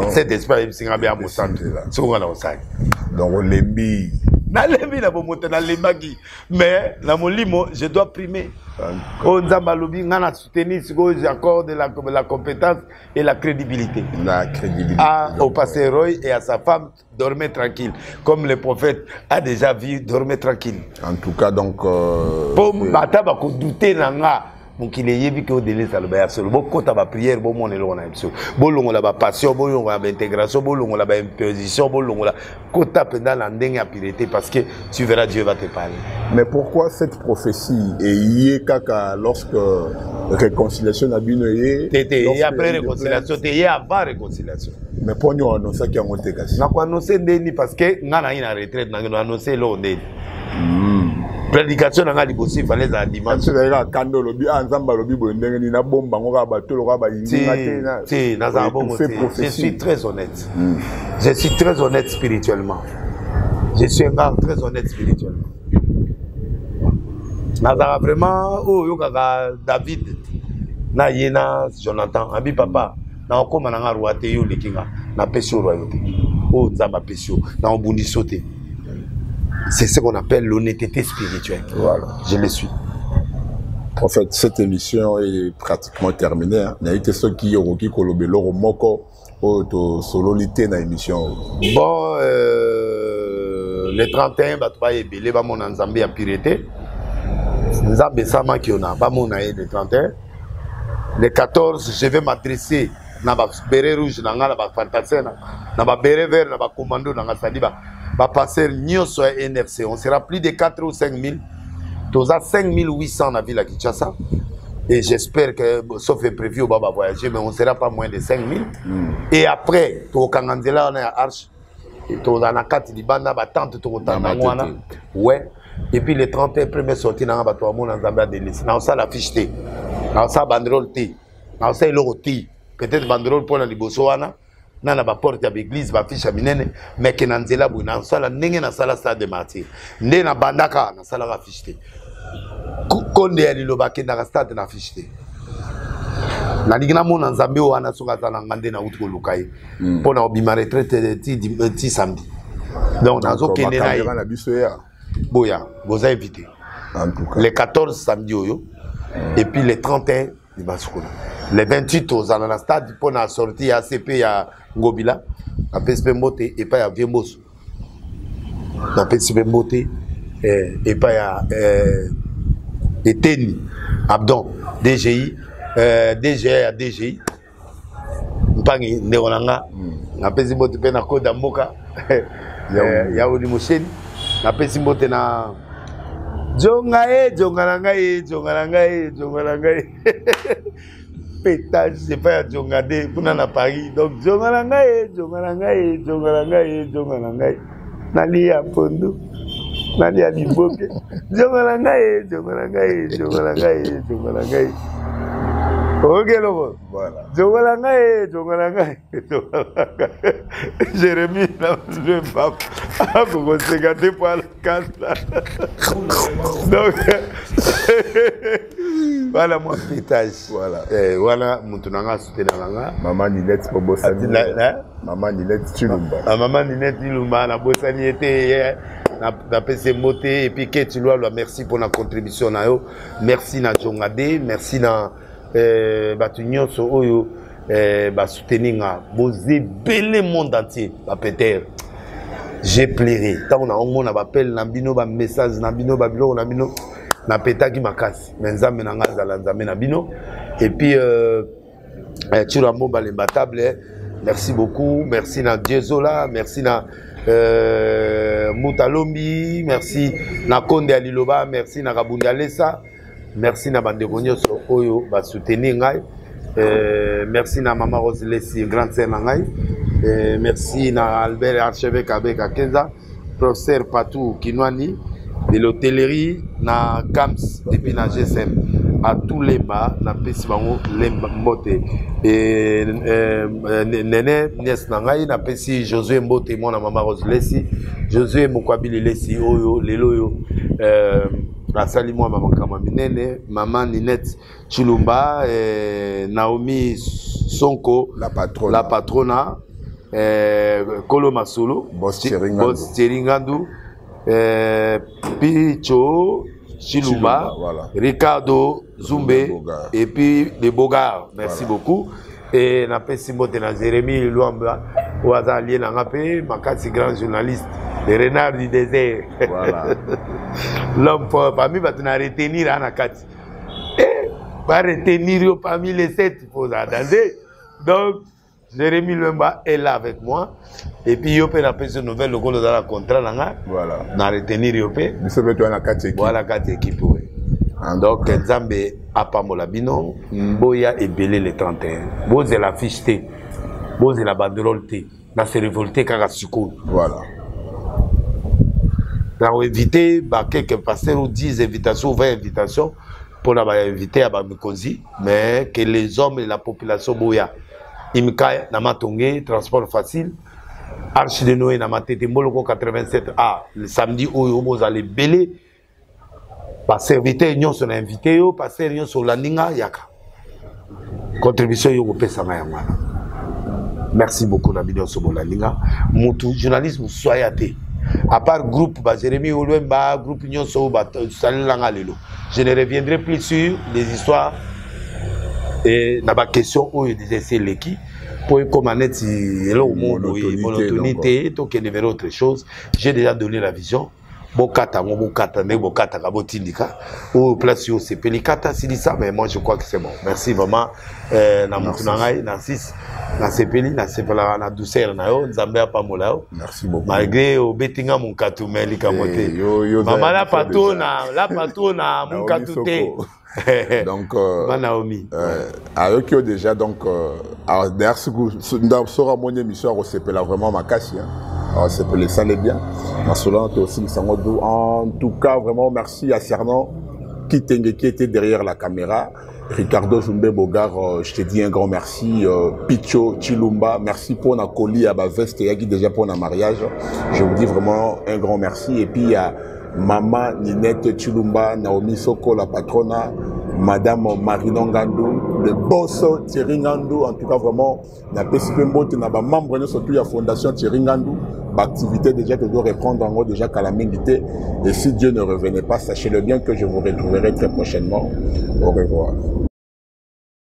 Cet espace, c'est un peu à mon centre. C'est où on a au sac.
Donc on l'embille.
Mais dans mon limo, je dois primer. On a soutenu j'accorde la compétence et la crédibilité.
La crédibilité.
Au pasteur Roy et à sa femme, dormez tranquille. Comme le prophète a déjà vu, dormez tranquille.
En tout cas, donc.
Pour douter mon qu'il est vu qu'au délai ça le bail absolument quand ta prière bon mon élo on a absolu bon on la passion bon on la intégration bon on la imposition bon on la quand ta pendant la ndenge à piloter parce que tu verras Dieu va te parler.
Mais pourquoi cette prophétie et yé kaka lorsque réconciliation a bien
et après réconciliation et avant réconciliation.
Mais pour nous annoncer qu'il y a monté cassé.
Na quoi annoncer ndeni parce que ngana ina retraite na annoncer lo ndeni. Prédication dans la libosi fallait la dimanche.
C'est là quand le lobby ensemble le lobby bondengue ni na bomba ngoka bato loka ba yinga
te na za bon je suis très honnête. Je suis très honnête spirituellement. Je suis un gars très honnête spirituellement. Na za vraiment oh yoka David na yena Jonathan abi papa na okoma na roi te yo lekinga na pesio royauté o nzamba pesio na obundi sauté. C'est ce qu'on appelle l'honnêteté spirituelle.
Voilà.
Je le suis.
En fait, cette émission est pratiquement terminée. Il y a eu ceux qui ont dit que le moko au sololité dans l'émission.
Bon, le 31, bah tu vas y aller, bah mon Nzambe a pirété. Nzambe sama qui on a, bah mon aïe le 31. Le 14, je vais m'adresser na ba béret rouge na ngala ba fantasien na ba béret vert na ba commando na ngasadi ba passer nyoso NRC. On sera plus de 4 ou 5 000. Tous à 5 800 dans la ville à Kinshasa. Et j'espère que, sauf imprévu, on va voyager, mais on ne sera pas moins de 5 000. Et après, au Kanganzela, on est à Arche. Et tu as 4 Libana, tente, tu as ouais. Et puis les 31 premiers sorties, dans le monde, on a des listes. On a la fiche T. On a banderole T. On a l'euro T. Peut-être banderole pour la Libosoana. On a la porte de l'église, la fiche à Minene. Mais que Nanzela, on a la Nenge, on a la stade de Martyr. On a la Bandaka, on a la fiche T. Konde ya lilobake na stade na fichte na ligna mona nzambe wana soka za ngande na utu lukai pona obima retraite ti samedi donc nazo kende na
biso ya
boya boza invité
en tout cas
le 14 samedi oyo et puis le 31 di basukuna le 28 aux na stade pona sortie ya CP ya Ngobila na PSP Mbote et pas ya Viemboso na PSP Mbote et pas ya Eteni, Abdon, DGI, DGI à DGI. Mpangi, Neronanga, na pesi mbote pe na Koda Mboka, ya Odi Mosheni, na pesi mbote na Jongae, Jongarangae, Jongarangae, Jongarangae. Pétage, c'est pas à Jongade, pour na Paris. Donc, Jongarangae, Jongarangae, Jongarangae, Jongarangae. Nali à Pondo. Nani a dit boke. Jongalangae, Jongalangae, Jongalangae, Jongalangae. Ok, lobo. Voilà. Jongalangae, Jongalangae, Jongalangae. Jérémy, le pape. Ah, vous se gâtez pour la casse là. Donc, voilà mon pétage. Voilà. Voilà, Moutounanga, Soutenanga.
Maman Ninette, Bobosani. Maman Ninette, Chilumba.
Maman Ninette, Chilumba, la Bossani était. Na PC Moté et puis que tu dois merci pour la contribution na yo merci na Jongade merci na batunyo so oyo ba soutenir nga bozé belé monde entier ba Peter j'ai pleuré tant na on appelle na bino ba message na bino ba bilo na bino na petaki makasi nzambe na nga za nzambe na bino et puis tu rambo ba table merci beaucoup merci na Diezola merci na Moutalombi, merci na Konde Aliloba, merci na Kabundi Alessa, merci na Bandeko Nyoso Oyo ba soutenir ngai, merci na Maman Rose Lessi, grande sœur na ngai, merci na Albert Archevêque avec Akenza, professeur Patou Kinwani, de l'hôtellerie na Kams et puis na GSM. À tous les bas, na pesi bango les mbote et nene nièce nangai na pesi Josué Mbote mon Maman Rose Lessi Josué Mokwabili Lessi oyo lelo yo asali moi maman kama minene maman Ninette Chilumba Naomi Sonko la patrona Kolo Masolo Boss Teringandu Picho Chilumba, voilà. Ricardo Zumbe et puis les Bogards. Merci voilà. Beaucoup. Et na pesi mbote na Jérémy Luamba, au hasard lié na ngapé, makasi grand journaliste, le renard du désert. Voilà. L'homme parmi va te retenir à Nakati. Et va retenir parmi les 7, il faut attendre. Donc Jérémy Luamba est là avec moi. Et puis Yopé n'a pas de nouvelles, le golo dans la contrat là. Voilà. Na retenir Yopé.
Nous sommes toi na 4 équipes.
Voilà 4 équipes oui. Donc Nzambe apamola bino, boya et belé le 31. Bose la fiche T. Bose la banderole T. Na se révolter kaka suko.
Voilà.
Là on éviter bah quelques pasteurs ou 10 invitations, 20 invitations pour la inviter à Bamikozi, mais que les hommes et la population boya Imka Namatongé, transport facile. Archi de Noé Namatete Moloko 87A. Le samedi où vous allez belé. Pas serviteur, nous sommes invités, pas serviteur sur la Ninga Yaka. contribution européenne ça m'a yamana. Merci beaucoup Nabido Sobolalinga. Moutou journalisme soyaté. À part groupe Jérémy Olwemba, groupe Union Soba, je ne reviendrai plus sur les histoires et n'a pas question où il disait c'est l'équipe pour commander monotonité, donc il y autre chose. J'ai déjà donné la vision. Bokata, Bokata, Kabotindika, ou place au CPLikata, si dit ça, mais moi je crois que c'est bon. Merci vraiment.
Merci beaucoup.
Malgré au Betinga mon katou melika moté. Maman la patona mon katou.
Donc à eux qui ont déjà donc derrière ce que dans sera mon émission au CPL vraiment ma casse. C'est pour les salles bien. En tout cas, vraiment merci à Cernan qui était derrière la caméra. Ricardo Zumbe Bogar, je te dis un grand merci. Picho Chilumba, merci pour la colis à ma veste et déjà pour le mariage. Je vous dis vraiment un grand merci. Et puis il y a Maman Ninette Chilumba, Naomi Soko, la patrona, Madame Marinon Ngandou, le boss Thierry Ngandou. En tout cas, vraiment, il y a des membres surtout la fondation Thierry Ngandou. L'activité déjà que doit reprendre en haut déjà qu'à la minute. Et si Dieu ne revenait pas, sachez-le bien que je vous retrouverai très prochainement. Au revoir.